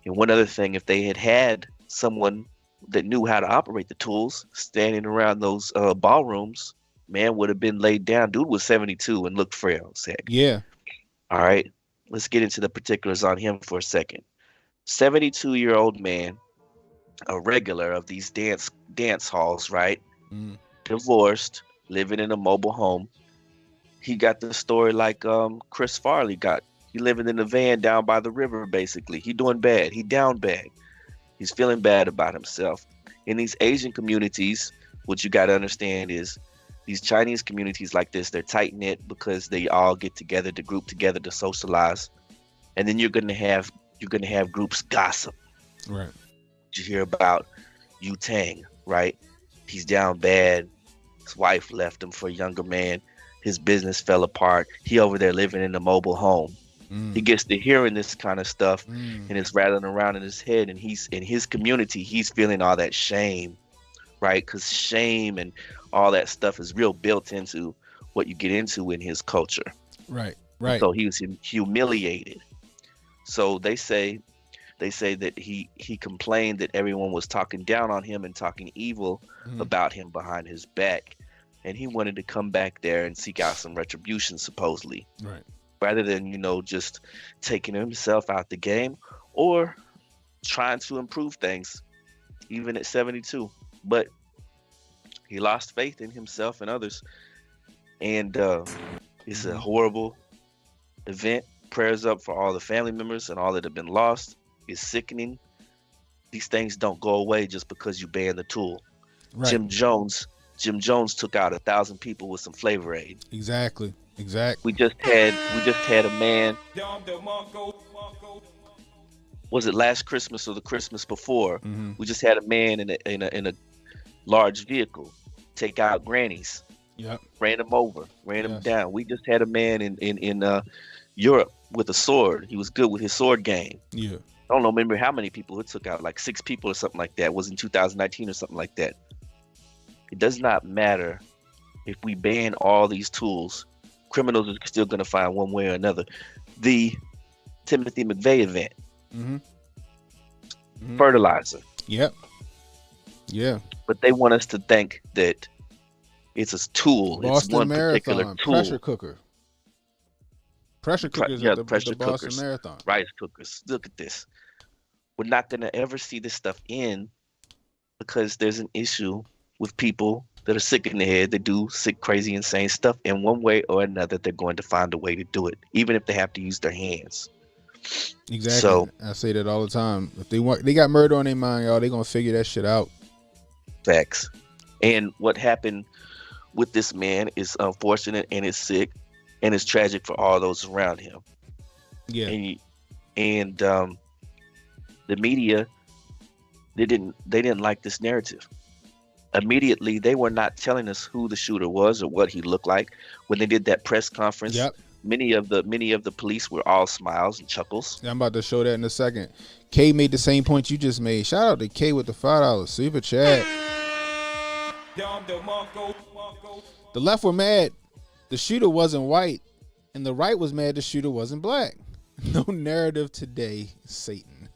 And one other thing, if they had someone that knew how to operate the tools standing around those ballrooms, man would have been laid down. Dude was 72 and looked frail. Yeah. All right. Let's get into the particulars on him for a second. 72-year-old man, a regular of these dance halls, right? Divorced, living in a mobile home. He got the story like Chris Farley got. He living in a van down by the river, basically. He doing bad. He down bad. He's feeling bad about himself. In these Asian communities, what you got to understand is these Chinese communities like this, they're tight-knit because they all get together to group together to socialize. And then you're gonna have groups gossip. Right. You hear about Yu Tang, right? He's down bad. His wife left him for a younger man. His business fell apart. He over there living in a mobile home. He gets to hearing this kind of stuff and it's rattling around in his head, and he's in his community, he's feeling all that shame, right? Because shame and all that stuff is real built into what you get into in his culture. Right. So he was humiliated. So they say that he complained that everyone was talking down on him and talking evil about him behind his back. And he wanted to come back there and seek out some retribution, supposedly. Right. Rather than, just taking himself out the game or trying to improve things, even at 72. But he lost faith in himself and others. And it's a horrible event. Prayers up for all the family members and all that have been lost. It's sickening. These things don't go away just because you ban the tool. Right. Jim Jones took out 1,000 people with some Flavor Aid. Exactly. We just had a man. Was it last Christmas or the Christmas before? We just had a man in a large vehicle take out grannies. Yep. Ran them over, them down. We just had a man in Europe with a sword. He was good with his sword game. Yeah. I don't remember how many people it took out, like 6 people or something like that. It was in 2019 or something like that. It does not matter if we ban all these tools. Criminals are still going to find one way or another. The Timothy McVeigh event. Fertilizer. Yep. Yeah. But they want us to think that it's a tool. Boston it's one Marathon, particular tool. Pressure cooker. Pressure cookers at the pressure Boston cookers, Marathon. Rice cookers. Look at this. We're not going to ever see this stuff in because there's an issue with people that are sick in the head, that do sick, crazy, insane stuff. In one way or another, they're going to find a way to do it, even if they have to use their hands. Exactly. So, I say that all the time. If they got murder on their mind, y'all, they gonna figure that shit out. Facts. And what happened with this man is unfortunate, and it's sick, and it's tragic for all those around him. Yeah. And the media, they didn't like this narrative. Immediately, they were not telling us who the shooter was or what he looked like. When they did that press conference, many of the police were all smiles and chuckles. Yeah, I'm about to show that in a second. Kay made the same point you just made. Shout out to Kay with the $5 super chat. The left were mad the shooter wasn't white, and the right was mad the shooter wasn't black. No narrative today, Satan.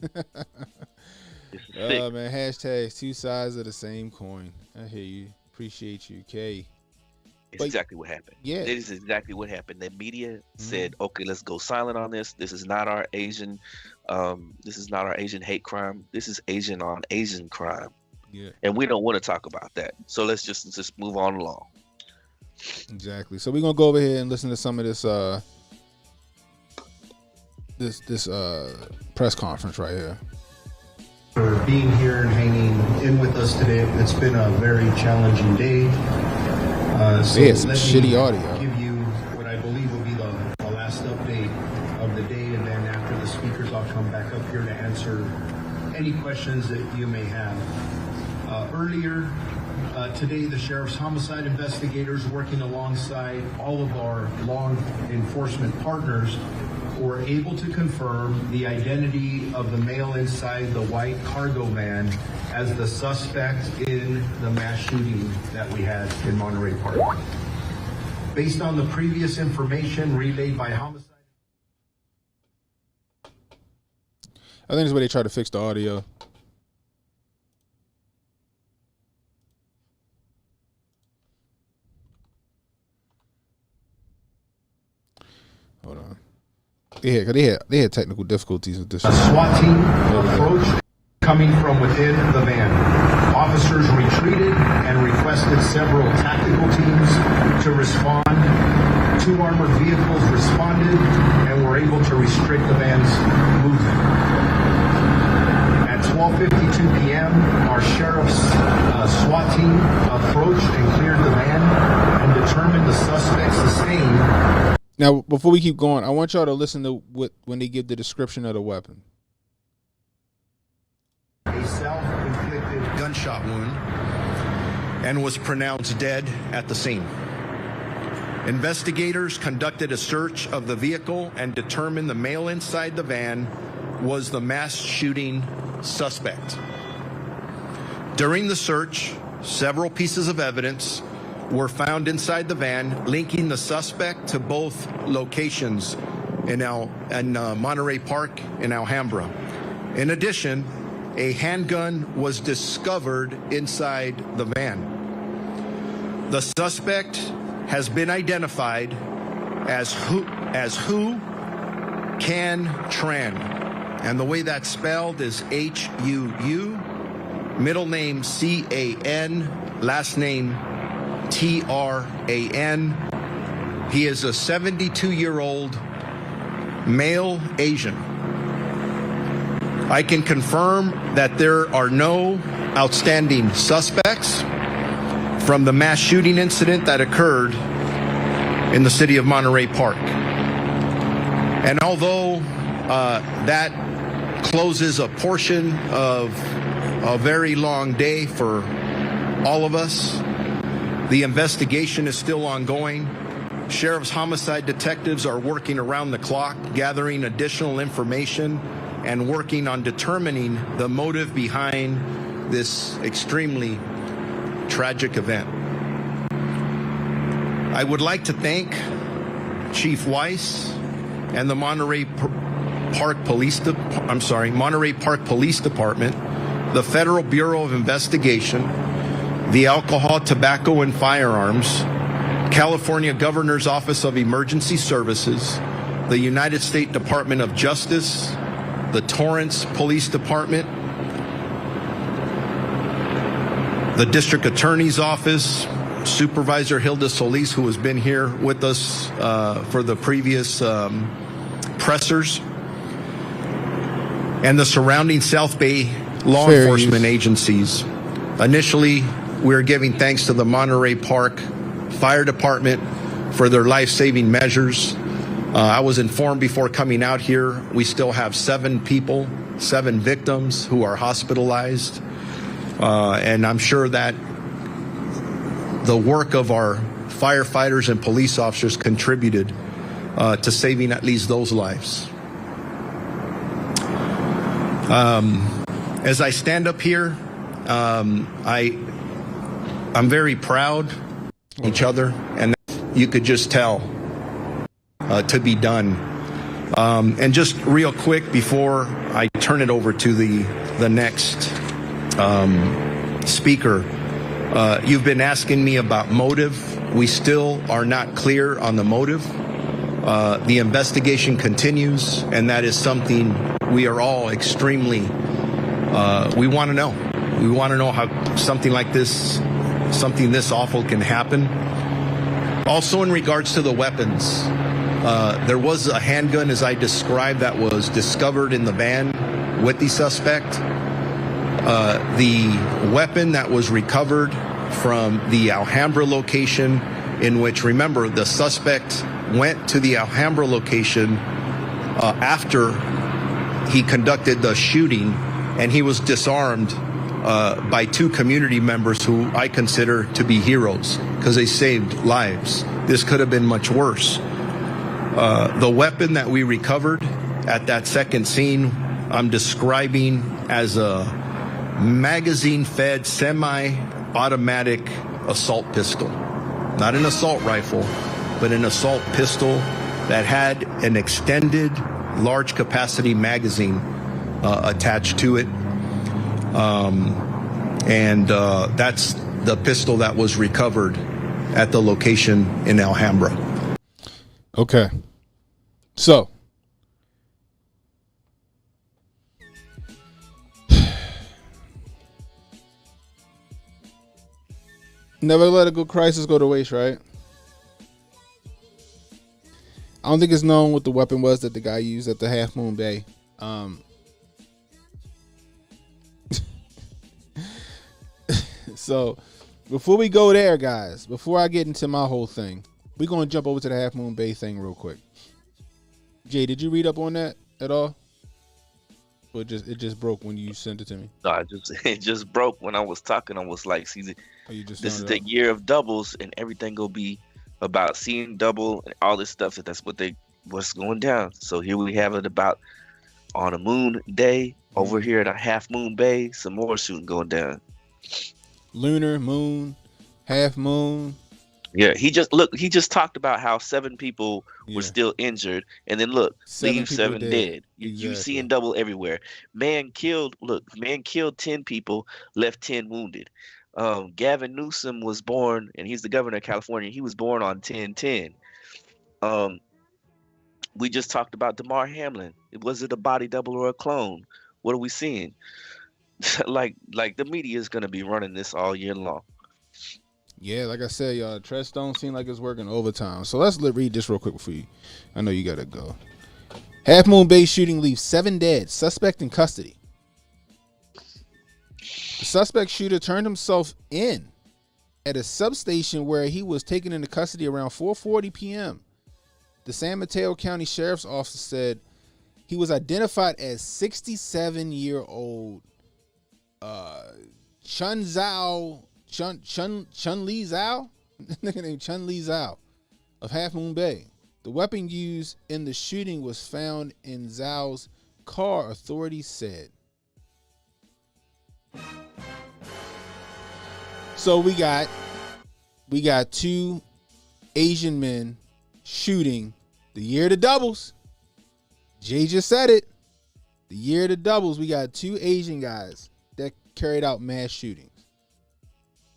Oh man, hashtags 2 sides of the same coin. I hear you. Appreciate you, Kay. It's exactly what happened. Yeah. It is exactly what happened. The media said, okay, let's go silent on this. This is not our Asian hate crime. This is Asian on Asian crime. Yeah. And we don't want to talk about that. So let's just move on along. Exactly. So we're gonna go over here and listen to some of this this press conference right here. For being here and hanging in with us today. It's been a very challenging day. So yeah, some shitty audio. Give you what I believe will be the last update of the day, and then after the speakers, I'll come back up here to answer any questions that you may have. Earlier today, the Sheriff's Homicide investigators, working alongside all of our law enforcement partners, were able to confirm the identity of the male inside the white cargo van as the suspect in the mass shooting that we had in Monterey Park. Based on the previous information relayed by homicide. I think it's where they try to fix the audio. Hold on. They had technical difficulties with this. A SWAT team approached coming from within the van. Officers retreated and requested several tactical teams to respond. 2 armored vehicles responded and were able to restrict the van's movement. At 12:52 p.m., our sheriff's SWAT team approached and cleared the van and determined the suspect sustained. Now, before we keep going, I want y'all to listen to when they give the description of the weapon. A self-inflicted gunshot wound and was pronounced dead at the scene. Investigators conducted a search of the vehicle and determined the male inside the van was the mass shooting suspect. During the search, several pieces of evidence were found inside the van, linking the suspect to both locations in Monterey Park in Alhambra. In addition, a handgun was discovered inside the van. The suspect has been identified as Hu Can Tran, and the way that's spelled is H-U-U, middle name C-A-N, last name T-R-A-N. He is a 72-year-old male Asian. I can confirm that there are no outstanding suspects from the mass shooting incident that occurred in the city of Monterey Park. And although that closes a portion of a very long day for all of us, the investigation is still ongoing. Sheriff's homicide detectives are working around the clock, gathering additional information and working on determining the motive behind this extremely tragic event. I would like to thank Chief Weiss and the Monterey Park Police Department, the Federal Bureau of Investigation, the Alcohol, Tobacco, and Firearms, California Governor's Office of Emergency Services, the United States Department of Justice, the Torrance Police Department, the District Attorney's Office, Supervisor Hilda Solis, who has been here with us for the previous pressers, and the surrounding South Bay law enforcement agencies. Initially, we are giving thanks to the Monterey Park Fire Department for their life-saving measures. I was informed before coming out here, we still have 7 people 7 victims who are hospitalized. And I'm sure that the work of our firefighters and police officers contributed to saving at least those lives. As I stand up here, I'm very proud of each other, and you could just tell to be done. And just real quick before I turn it over to the next speaker, you've been asking me about motive. We still are not clear on the motive. The investigation continues, and that is something we are all extremely, we want to know. We want to know how something like this, something this awful can happen. Also in regards to the weapons, there was a handgun, as I described, that was discovered in the van with the suspect. The weapon that was recovered from the Alhambra location, in which, remember, the suspect went to the Alhambra location after he conducted the shooting, and he was disarmed by 2 community members who I consider to be heroes because they saved lives. This could have been much worse. The weapon that we recovered at that second scene, I'm describing as a magazine-fed, semi-automatic assault pistol. Not an assault rifle, but an assault pistol that had an extended large-capacity magazine attached to it. And that's the pistol that was recovered at the location in Alhambra. Okay. So, never let a good crisis go to waste, right? I don't think it's known what the weapon was that the guy used at the Half Moon Bay. So, before we go there, guys, before I get into my whole thing, we're going to jump over to the Half Moon Bay thing real quick. Jay, did you read up on that at all? Or it just broke when you sent it to me? No, it just broke when I was talking. I was like, see, this is the up? year of doubles, and everything gonna be about seeing double and all this stuff. That's what's going down. So here we have it about on a moon day over here at a Half Moon Bay. Some more shooting going down. Lunar, moon, half moon. Yeah, he just talked about how 7 people were still injured, and then look, 7 7 people dead. You Exactly. seeing double everywhere. Man killed 10 people, left 10 wounded. Gavin Newsom was born, and he's the governor of California. He was born on 10/10. We just talked about Damar Hamlin. Was it a body double or a clone? What are we seeing? like the media is gonna be running this all year long. Yeah, like I said, y'all, Treadstone seem like it's working overtime. So let's read this real quick before you. I know you gotta go. Half Moon Bay shooting leaves 7 dead. Suspect in custody. The suspect shooter turned himself in at a substation where he was taken into custody around 4:40 p.m. The San Mateo County Sheriff's Office said he was identified as 67-year-old Chun Li Zhao, nigga named Chun Li Zhao of Half Moon Bay. The weapon used in the shooting was found in Zhao's car, authorities said. So we got 2 Asian men shooting the year of the doubles. Jay just said it. The year of the doubles, we got 2 Asian guys that carried out mass shootings.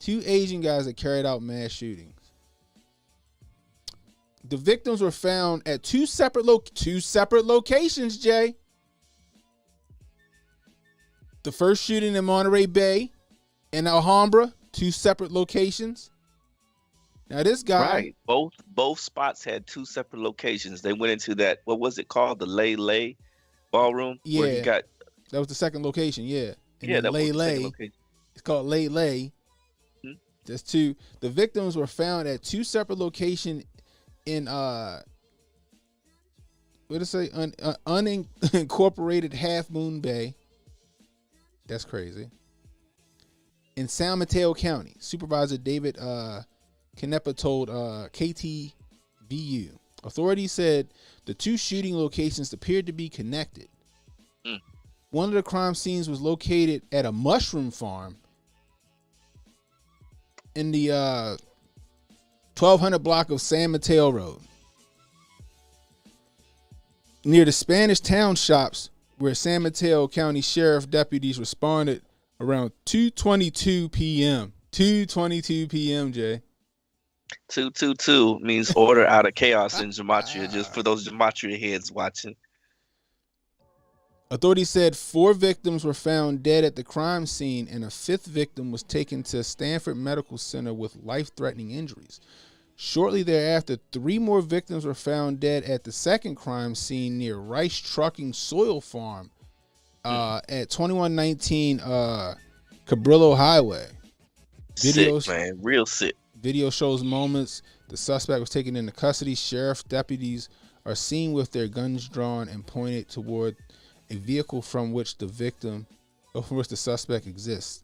2 Asian guys that carried out mass shootings. The victims were found at 2 separate locations, Jay. The first shooting in Monterey Bay and Alhambra, 2 separate locations. Now this guy, right? Both spots had 2 separate locations. They went into that, what was it called, the Lay ballroom? Yeah, where he got, that was the second location. Yeah, and yeah, then that was the second location. It's called Lay. There's 2. The victims were found at 2 separate locations in what did it say? Unincorporated Half Moon Bay. That's crazy. In San Mateo County, Supervisor David Canepa told KTVU. Authorities said the two shooting locations appeared to be connected. One of the crime scenes was located at a mushroom farm in the 1200 block of San Mateo Road, near the Spanish Town shops, where San Mateo County Sheriff deputies responded around 2:22 p.m. 2:22 p.m., Jay. 222 means order out of chaos in Gematria, just for those Gematria heads watching. Authorities said 4 victims were found dead at the crime scene, and a 5th victim was taken to Stanford Medical Center with life-threatening injuries. Shortly thereafter, 3 more victims were found dead at the second crime scene near Rice Trucking Soil Farm at 2119 Cabrillo Highway. Sick, man. Real sick. Video shows moments the suspect was taken into custody. Sheriff deputies are seen with their guns drawn and pointed toward a vehicle from which the suspect exits.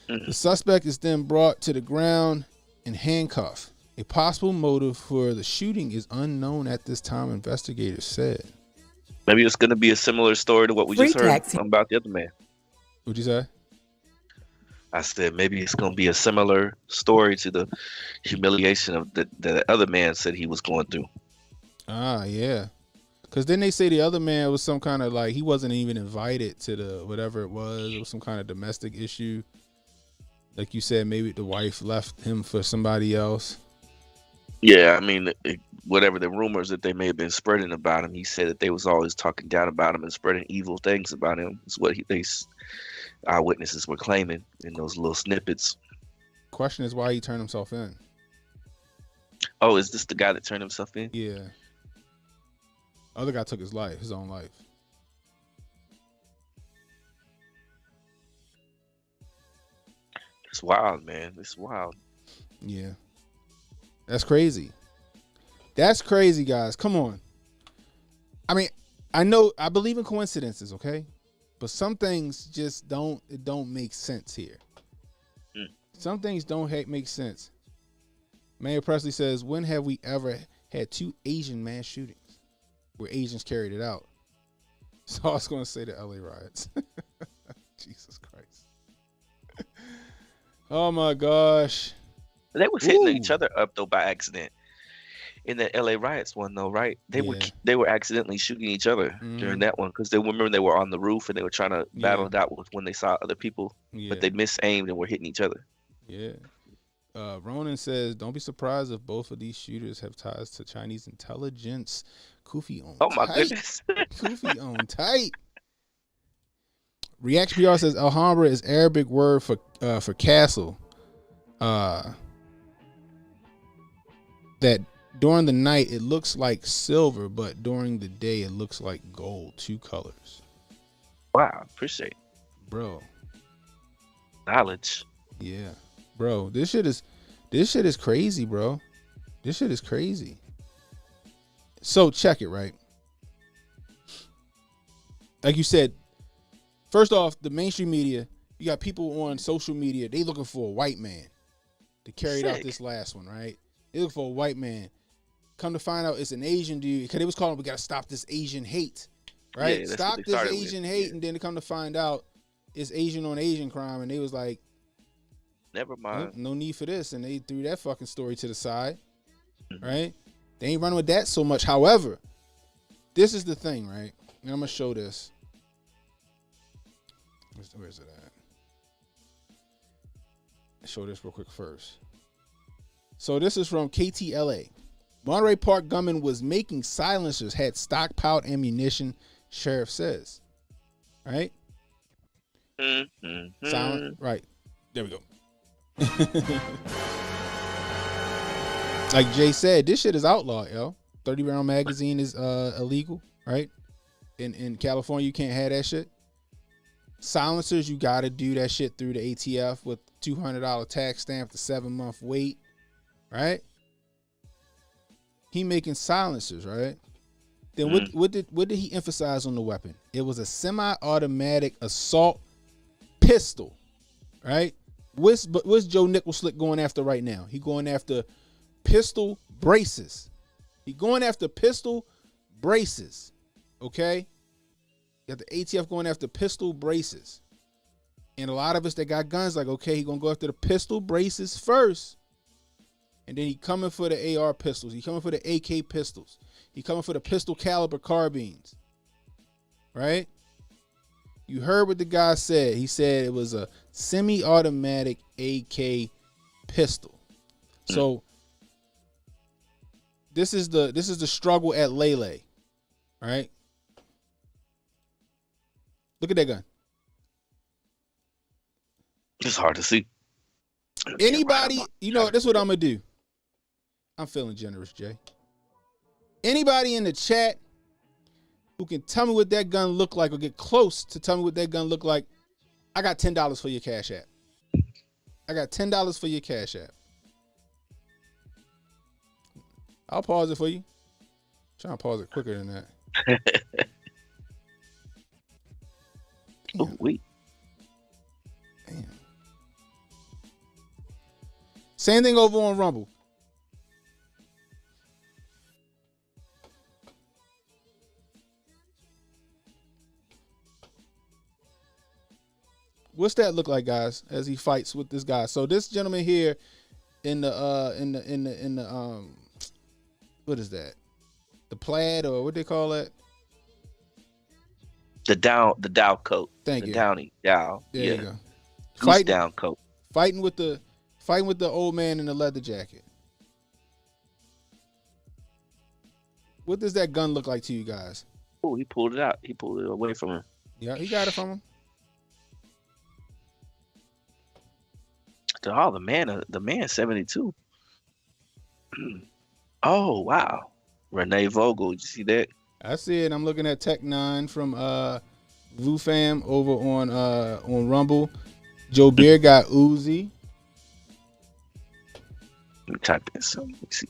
The suspect is then brought to the ground and handcuffed. A possible motive for the shooting is unknown at this time, investigators said. Maybe it's going to be a similar story to what we just heard about the other man. What'd you say? I said maybe it's going to be a similar story to the humiliation of the other man said he was going through. Ah, yeah. Because then they say the other man was some kind of like, he wasn't even invited to the whatever it was. It was some kind of domestic issue. Like you said, maybe the wife left him for somebody else. Yeah, I mean, whatever the rumors that they may have been spreading about him, he said that they was always talking down about him and spreading evil things about him. Is what eyewitnesses were claiming in those little snippets. Question is why he turned himself in. Oh, is this the guy that turned himself in? Yeah. Other guy took his own life. It's wild, man. It's wild. Yeah. That's crazy. That's crazy, guys. Come on. I mean, I believe in coincidences, okay? But some things just don't make sense here. Some things don't make sense. Mayor Presley says, when have we ever had 2 Asian mass shootings where Asians carried it out? So I was going to say the LA riots. Jesus Christ. Oh my gosh. They was hitting each other up though by accident. In the LA riots one though, right? They were accidentally shooting each other during that one because they were on the roof and they were trying to battle it out with when they saw other people, but they misaimed and were hitting each other. Yeah. Ronan says, don't be surprised if both of these shooters have ties to Chinese intelligence. Kufi on my tight. Goodness. Kufi on tight. Reaction PR says Alhambra is Arabic word for castle. That during the night it looks like silver, but during the day it looks like gold. 2 colors. Wow, appreciate it. Bro. Knowledge. Yeah. Bro, this shit is crazy, bro. This shit is crazy. So check it, right? Like you said, first off, the mainstream media, you got people on social media, they looking for a white man to carry out this last one, right? They looking for a white man. Come to find out it's an Asian dude, because they was calling, we got to stop this Asian hate, right? Yeah, stop this Asian hate, and then they come to find out it's Asian on Asian crime, and they was like, never mind. No need for this, and they threw that fucking story to the side, right? They ain't running with that so much. However, this is the thing, right? And I'm gonna show this. Where's it at? Show this real quick first. So this is from KTLA. Monterey Park gunman was making silencers, had stockpiled ammunition, sheriff says. Right? Silent. Right. There we go. Like Jay said, this shit is outlawed, yo. 30-round magazine is illegal, right? In California, you can't have that shit. Silencers, you gotta do that shit through the ATF with $200 tax stamp, the 7-month wait, right? He making silencers, right? Then what did he emphasize on the weapon? It was a semi-automatic assault pistol, right? What's Joe Nicholslick going after right now? He going after pistol braces. He going after pistol braces. Okay? You got the ATF going after pistol braces. And a lot of us that got guns, like, okay, he gonna go after the pistol braces first. And then he coming for the AR pistols. He coming for the AK pistols. He coming for the pistol caliber carbines. Right? You heard what the guy said. He said it was a semi-automatic AK pistol. So this is the struggle at Lele. Right? Look at that gun. It's hard to see. Anybody, this is what I'm gonna do. I'm feeling generous, Jay. Anybody in the chat who can tell me what that gun look like or get close to tell me what that gun look like, I got $10 for your Cash App. I got $10 for your Cash App. I'll pause it for you. Trying to pause it quicker than that. Oh, wait. Damn. Same thing over on Rumble. What's that look like, guys, as he fights with this guy? So this gentleman here in the what is that? The plaid, or what they call that? The Dow coat. Thank the you. Downy Dow. There you go. Goose down coat. Fighting with the old man in the leather jacket. What does that gun look like to you guys? Oh, he pulled it out. He pulled it away from him. Yeah, he got it from him. Oh, the man 72. Oh, wow. Renee Vogel, did you see that? I see it. I'm looking at Tech 9 from Vu Fam over on Rumble. Joe Beard got Uzi. Let me type in something. Let me see.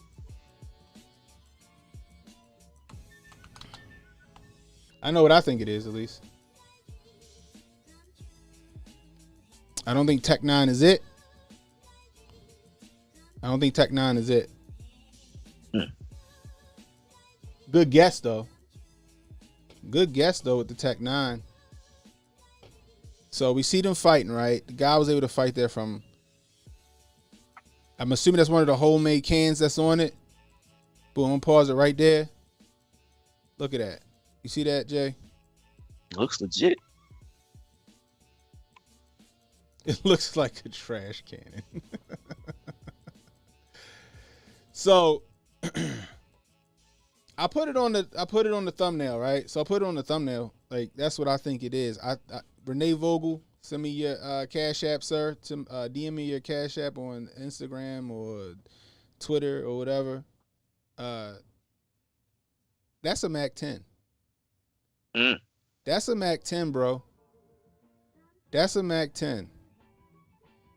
I know what I think it is, at least. I don't think Tech 9 is it. I don't think Tech 9 is it. Good guess, though. Good guess, though, with the Tech 9. So we see them fighting, right? The guy was able to fight there from... I'm assuming that's one of the homemade cans that's on it. Boom, I'm gonna pause it right there. Look at that. You see that, Jay? Looks legit. It looks like a trash cannon. So I put it on the thumbnail, right? So I put it on the thumbnail. Like, that's what I think it is. Renee Vogel, send me your Cash App, sir. DM me your Cash App on Instagram or Twitter or whatever. That's a Mac 10. That's a Mac 10, bro. That's a Mac 10.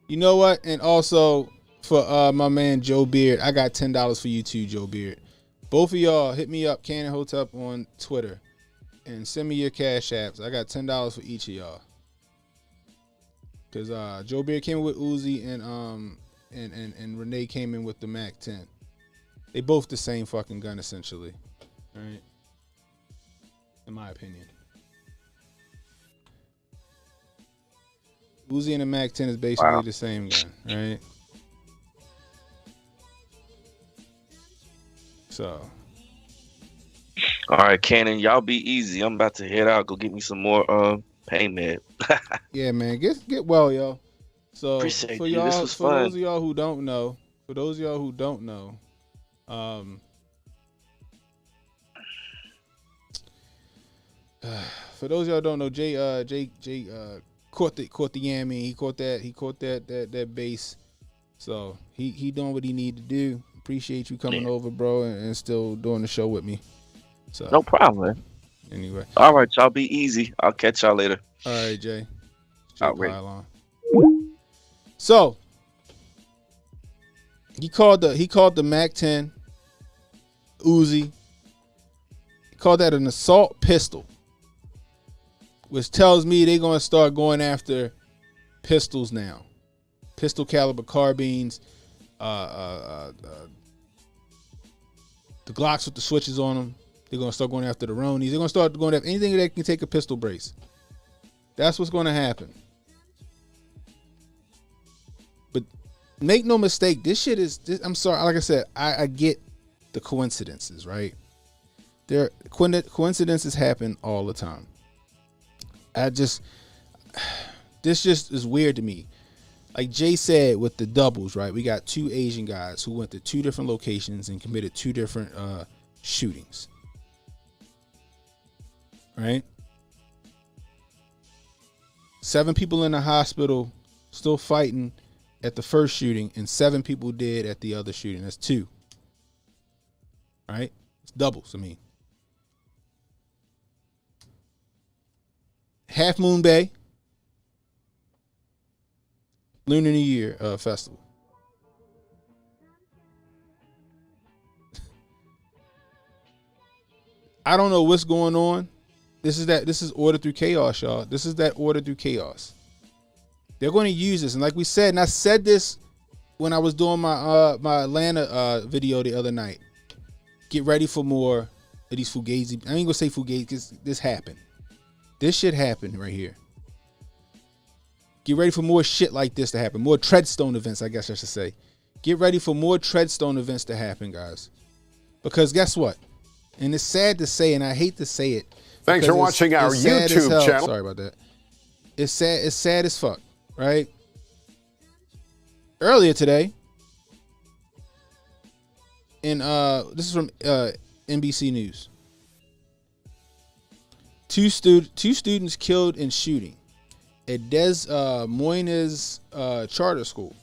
You know what? And also for my man Joe Beard, I got $10 for you too, Joe Beard. Both of y'all hit me up, Cannon Hotep on Twitter, and send me your Cash Apps. I got $10 for each of y'all. Cause Joe Beard came in with Uzi and Renee came in with the Mac 10. They both the same fucking gun essentially. All right. In my opinion. Uzi and the Mac 10 is basically the same gun, right? So. All right, Cannon, y'all be easy. I'm about to head out. Go get me some more pain med. Yeah, man. Get well, y'all. So Appreciate for you. y'all, This was for fun. those of y'all who don't know, for those of y'all who don't know, Jay caught the yammy. He caught that base. So he doing what he need to do. Appreciate you coming over, bro, and still doing the show with me. So No problem, man. Anyway. All right, y'all be easy. I'll catch y'all later. All right, Jay. All right. So he called the Mac 10 Uzi. He call that an assault pistol, which tells me they're going to start going after pistols now. Pistol caliber carbines, the Glocks with the switches on them. They're going to start going after the Ronies. They're going to start going after anything that can take a pistol brace. That's what's going to happen. But make no mistake, this shit is, I'm sorry, like I said, I get the coincidences, right? Coincidences happen all the time. This just is weird to me. Like Jay said with the doubles, right? We got 2 Asian guys who went to 2 different locations and committed 2 different shootings. Right? 7 people in the hospital still fighting at the first shooting, and 7 people dead at the other shooting. That's 2. Right? It's doubles, I mean. Half Moon Bay Lunar New Year festival. I don't know what's going on. This is order through chaos, y'all. This is that order through chaos. They're going to use this, and like we said, and I said this when I was doing my my Atlanta video the other night. Get ready for more of these fugazi. I ain't gonna say fugazi because this happened. This shit happened right here. Get ready for more shit like this to happen. More Treadstone events, I guess I should say. Get ready for more Treadstone events to happen, guys. Because guess what? And it's sad to say, and I hate to say it. Thanks for watching our YouTube channel. Sorry about that. It's sad. It's sad as fuck, right? Earlier today, and this is from NBC News. Two students killed in shooting at Des Moines charter school.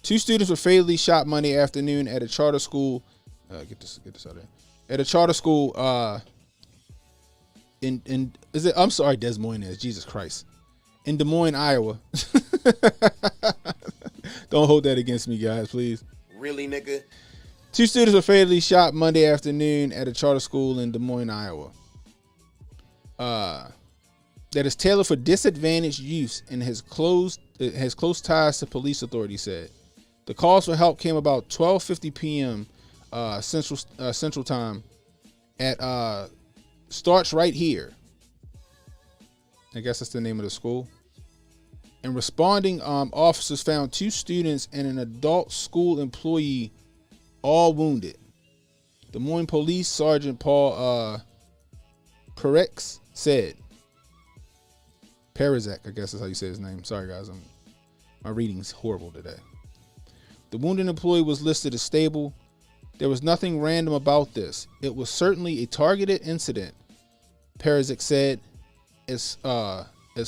Two students were fatally shot Monday afternoon at a charter school. Get this out of there. At a charter school in is it? I'm sorry, Des Moines. Jesus Christ. In Des Moines, Iowa. Don't hold that against me, guys, please. Really, nigga? Two students were fatally shot Monday afternoon at a charter school in Des Moines, Iowa. That is tailored for disadvantaged youth and has close ties to police authorities said. The calls for help came about 12:50 p.m. Central Time at Starts Right Here. I guess that's the name of the school. And responding officers found 2 students and an adult school employee all wounded. Des Moines Police Sergeant Paul Perex said. Perizak, I guess is how you say his name. Sorry, guys. My reading's horrible today. The wounded employee was listed as stable. There was nothing random about this. It was certainly a targeted incident, Perizak said. As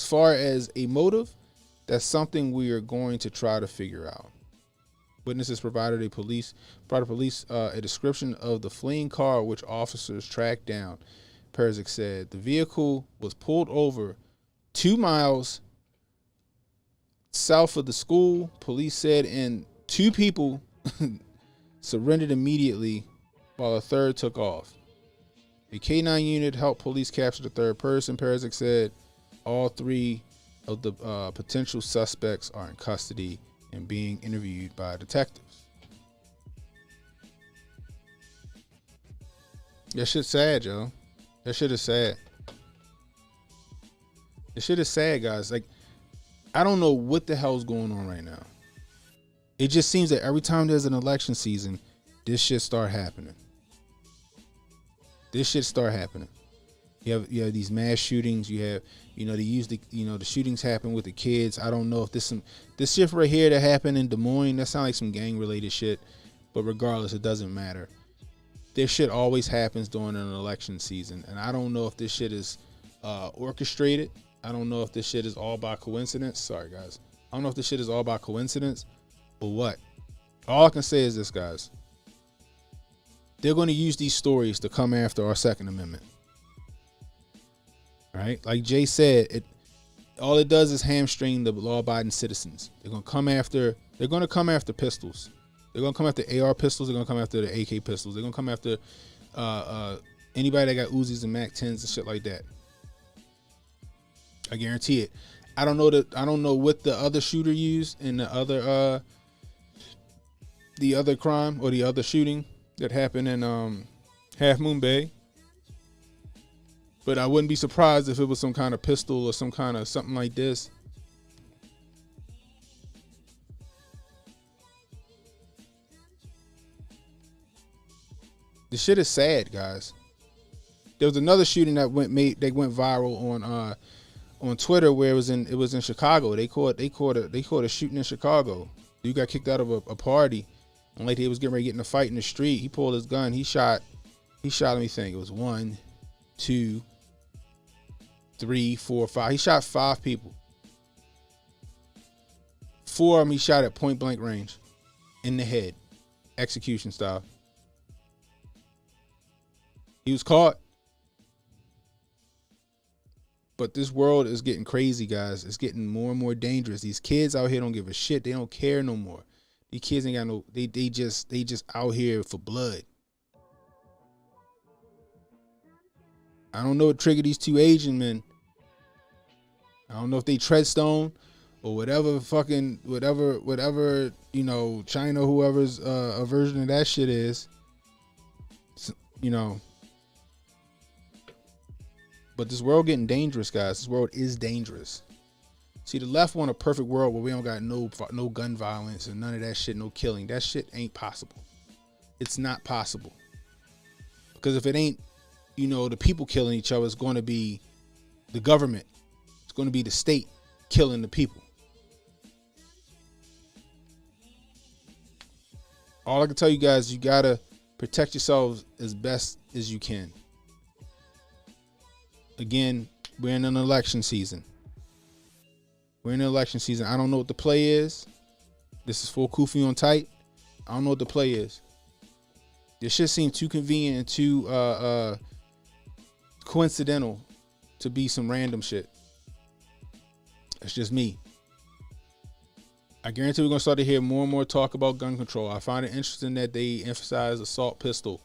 far as a motive, that's something we are going to try to figure out. Witnesses provided police a description of the fleeing car, which officers tracked down. Perizak said the vehicle was pulled over 2 miles south of the school. Police said, and 2 people surrendered immediately while a third took off. A K-9 unit helped police capture the third person. Perizak said all 3 of the potential suspects are in custody and being interviewed by detectives. That shit's sad, yo. That shit is sad. This shit is sad, guys. Like, I don't know what the hell's going on right now. It just seems that every time there's an election season, this shit start happening. This shit start happening. You have these mass shootings. You have, they use the shootings happen with the kids. I don't know if this shit right here that happened in Des Moines, that sounds like some gang related shit. But regardless, it doesn't matter. This shit always happens during an election season. And I don't know if this shit is orchestrated. I don't know if this shit is all by coincidence. Sorry, guys. I don't know if this shit is all by coincidence or what. All I can say is this, guys. They're going to use these stories to come after our Second Amendment. Right? Like Jay said, all it does is hamstring the law-abiding citizens. They're going to come after They're going to come after pistols. They're going to come after AR pistols. They're going to come after the AK pistols. They're going to come after anybody that got Uzis and MAC 10s and shit like that. I guarantee it. I don't know what the other shooter used in the other crime or the other shooting that happened in Half Moon Bay. But I wouldn't be surprised if it was some kind of pistol or some kind of something like this. The shit is sad, guys. There was another shooting that went viral on Twitter where it was in Chicago. They caught a shooting in Chicago. You got kicked out of a party, and like he was getting ready to get in a fight in the street. He pulled his gun. He shot. Let me think. It was 1, 2, 3, 4, 5. He shot 5 people. 4 of them he shot at point blank range, in the head, execution style. He was caught. But this world is getting crazy, guys. It's getting more and more dangerous. These kids out here don't give a shit. They don't care no more. These kids ain't got no. They just out here for blood. I don't know what triggered these 2 Asian men. I don't know if they Treadstone or whatever China, whoever's a version of that shit is. But this world getting dangerous, guys. This world is dangerous. See, the left want a perfect world where we don't got no gun violence and none of that shit, no killing. That shit ain't possible. It's not possible. Because if it ain't, the people killing each other, it's going to be the government. It's going to be the state killing the people. All I can tell you guys, you got to protect yourselves as best as you can. Again, we're in an election season. I don't know what the play is. This is full Kufi on tight. I don't know what the play is. This shit seemed too convenient and too coincidental to be some random shit. That's just me. I guarantee we're going to start to hear more and more talk about gun control. I find it interesting that they emphasize assault pistol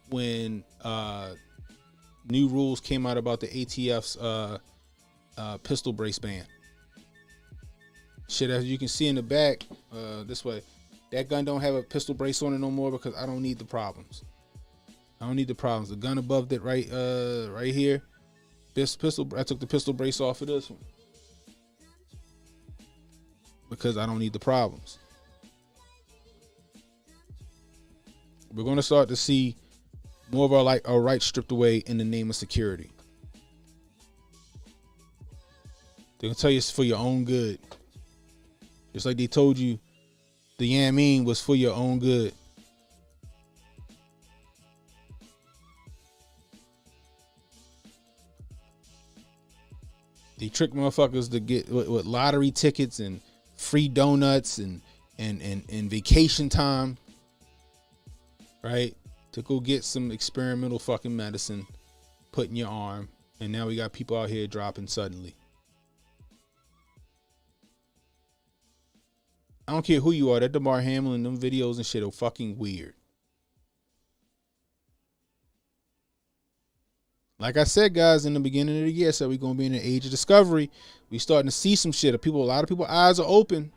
when new rules came out about the ATF's pistol brace ban. Shit, as you can see in the back, this way, that gun don't have a pistol brace on it no more because I don't need the problems. The gun above that right here, this pistol, I took the pistol brace off of this one because I don't need the problems. We're going to start to see more of our rights stripped away in the name of security. They're going to tell you it's for your own good. Just like they told you the Yamin was for your own good. They trick motherfuckers to get with lottery tickets and free donuts and vacation time. Right? To go get some experimental fucking medicine put in your arm. And now we got people out here dropping suddenly. I don't care who you are. That Damar Hamlin, them videos and shit are fucking weird. Like I said, guys, in the beginning of the year, so we're going to be in an age of discovery. We starting to see some shit. A lot of people's eyes are open.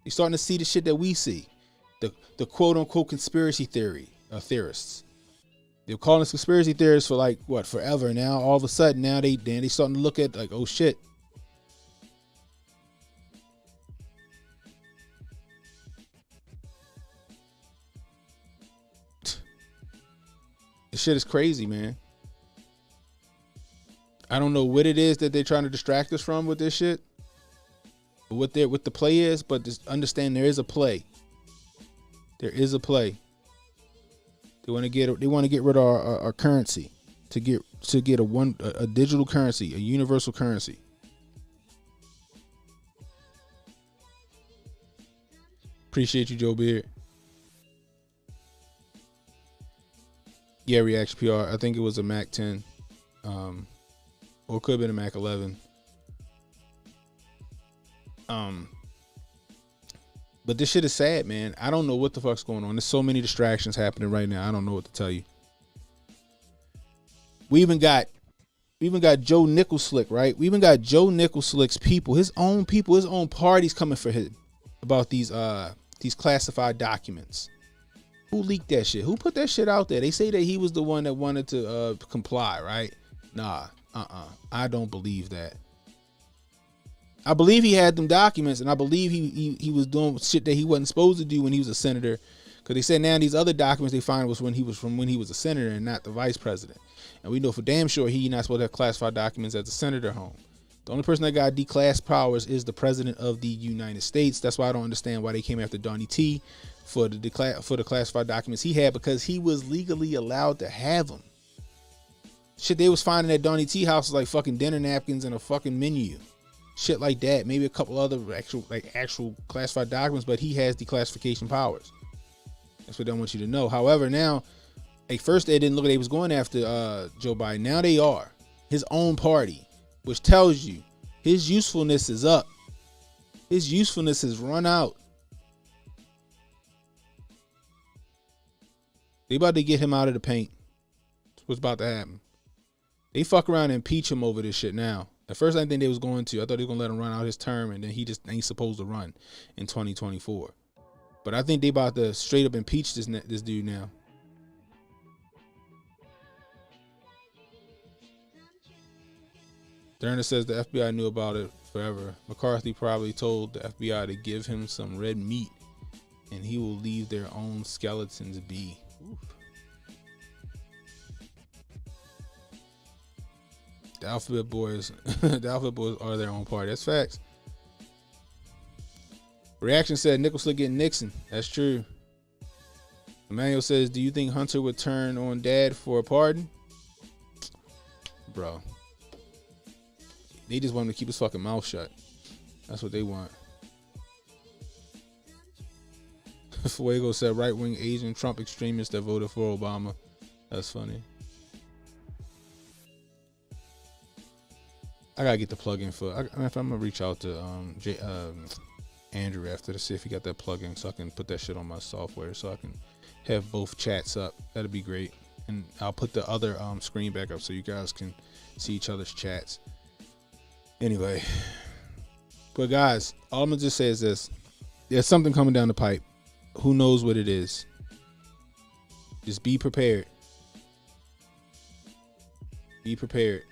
You're starting to see the shit that we see. The quote unquote conspiracy theorists. They're calling us conspiracy theorists for forever. Now all of a sudden, they starting to look at like, oh shit. This shit is crazy, man. I don't know what it is that they're trying to distract us from with this shit. What the play is, but just understand there is a play. There is a play. They want to get rid of our currency to get a digital currency, a universal currency. Appreciate you, Joe Beard. Yeah, Reaction PR. I think it was a Mac 10, or it could have been a Mac 11. But this shit is sad, man. I don't know what the fuck's going on. There's so many distractions happening right now. I don't know what to tell you. We even got Joe Nicholslick, right? We even got Joe Nicholslick's people, his own parties coming for him about these classified documents. Who leaked that shit? Who put that shit out there? They say that he was the one that wanted to comply, right? Nah, I don't believe that. I believe he had them documents, and I believe he was doing shit that he wasn't supposed to do when he was a senator. Because they said now these other documents they find was when he was a senator and not the vice president. And we know for damn sure he not supposed to have classified documents at the senator home. The only person that got declassed powers is the president of the United States. That's why I don't understand why they came after Donnie T for the classified documents he had, because he was legally allowed to have them. Shit they was finding at Donnie T house was like fucking dinner napkins and a fucking menu. Shit like that. Maybe a couple other actual classified documents, but he has declassification powers. That's what I want you to know. However, now, at first they didn't look like they was going after Joe Biden. Now they are. His own party, which tells you his usefulness is up. His usefulness has run out. They about to get him out of the paint. That's what's about to happen. They fuck around and impeach him over this shit now. At first, I didn't think they was going to. I thought they were going to let him run out his term, and then he just ain't supposed to run in 2024. But I think they about to straight up impeach this dude now. Derner says the FBI knew about it forever. McCarthy probably told the FBI to give him some red meat, and he will leave their own skeletons be. Oof. The Alphabet Boys, are their own party. That's facts. Reaction said Nicholson getting Nixon. That's true. Emmanuel says, do you think Hunter would turn on Dad for a pardon? Bro. They just want him to keep his fucking mouth shut. That's what they want. Fuego said right-wing Asian Trump extremists that voted for Obama. That's funny. I gotta get the plug-in for. I'm gonna reach out to Andrew after to see if he got that plug-in so I can put that shit on my software so I can have both chats up. That'd be great. And I'll put the other screen back up so you guys can see each other's chats. Anyway, but guys, all I'm gonna just say is this: there's something coming down the pipe. Who knows what it is? Just be prepared. Be prepared.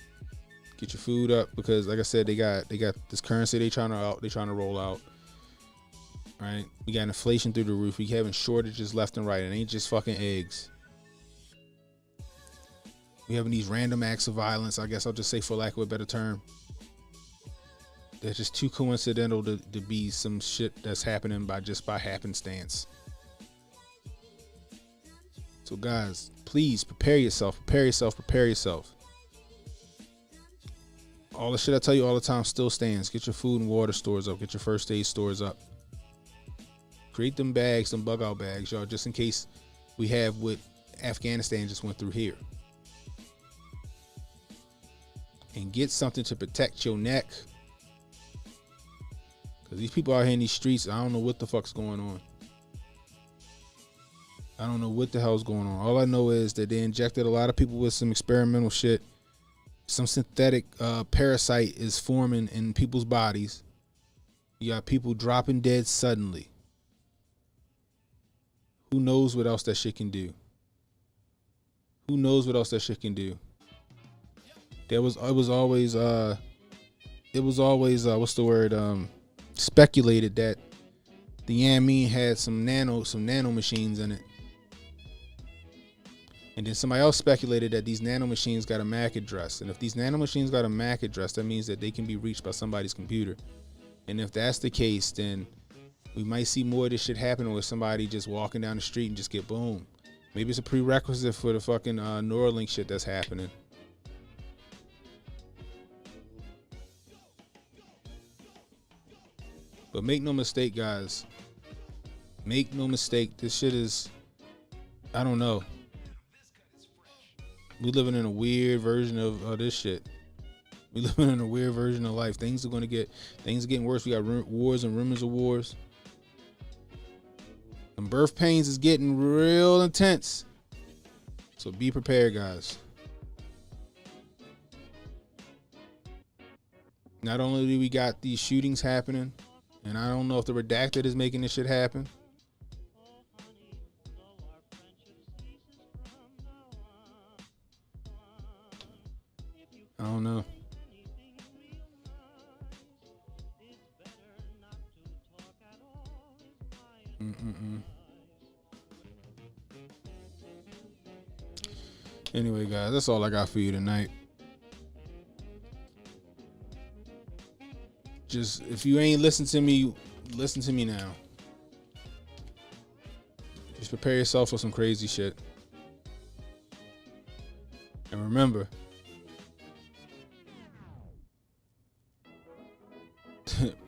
Get your food up because, like I said, they got this currency they trying to roll out. Right? We got inflation through the roof. We having shortages left and right. It ain't just fucking eggs. We having these random acts of violence. I guess I'll just say, for lack of a better term, they're just too coincidental to be some shit that's happening by happenstance. So guys, please prepare yourself. All the shit I tell you all the time still stands. Get your food and water stores up. Get your first aid stores up. Create them bags, some bug out bags, y'all, just in case we have what Afghanistan just went through here. And get something to protect your neck. Because these people out here in these streets, I don't know what the fuck's going on. I don't know what the hell's going on. All I know is that they injected a lot of people with some experimental shit. Some synthetic parasite is forming in people's bodies. You got people dropping dead suddenly. Who knows what else that shit can do? It was always what's the word? Speculated that the Yameen had some nano machines in it. And then somebody else speculated that these nano machines got a MAC address. And if these nano machines got a MAC address, that means that they can be reached by somebody's computer. And if that's the case, then we might see more of this shit happening with somebody just walking down the street and just get boom. Maybe it's a prerequisite for the fucking Neuralink shit that's happening. But make no mistake, guys. Make no mistake. This shit is, I don't know. We living in a weird version of this shit. We living in a weird version of life. Things are getting worse. We got wars and rumors of wars. Them birth pains is getting real intense. So be prepared, guys. Not only do we got these shootings happening, and I don't know if the redacted is making this shit happen. I don't know. Anyway, guys, that's all I got for you tonight. Just, if you ain't listened to me, listen to me now. Just prepare yourself for some crazy shit. And remember,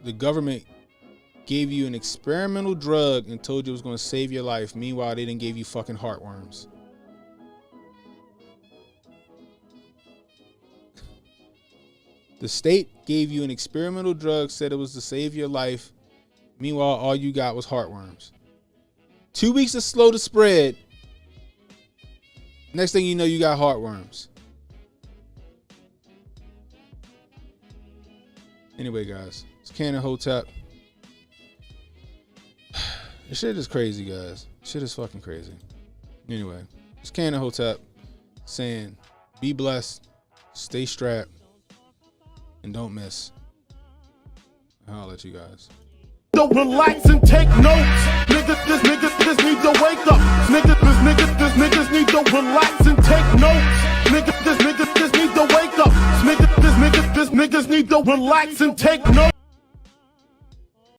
the government gave you an experimental drug and told you it was going to save your life. Meanwhile, they didn't give you fucking heartworms. The state gave you an experimental drug, said it was to save your life. Meanwhile, all you got was heartworms. 2 weeks to slow the spread. Next thing you know, you got heartworms. Anyway, guys, it's Cannon Hotep. This shit is crazy, guys. Shit is fucking crazy. Anyway, it's Cannon Hotep saying, be blessed, stay strapped, and don't miss. I'll let you guys. Don't relax and take notes. Niggas need to wake up. Niggas need to relax and take notes. Niggas need to wake up. Niggas need to relax and take notes.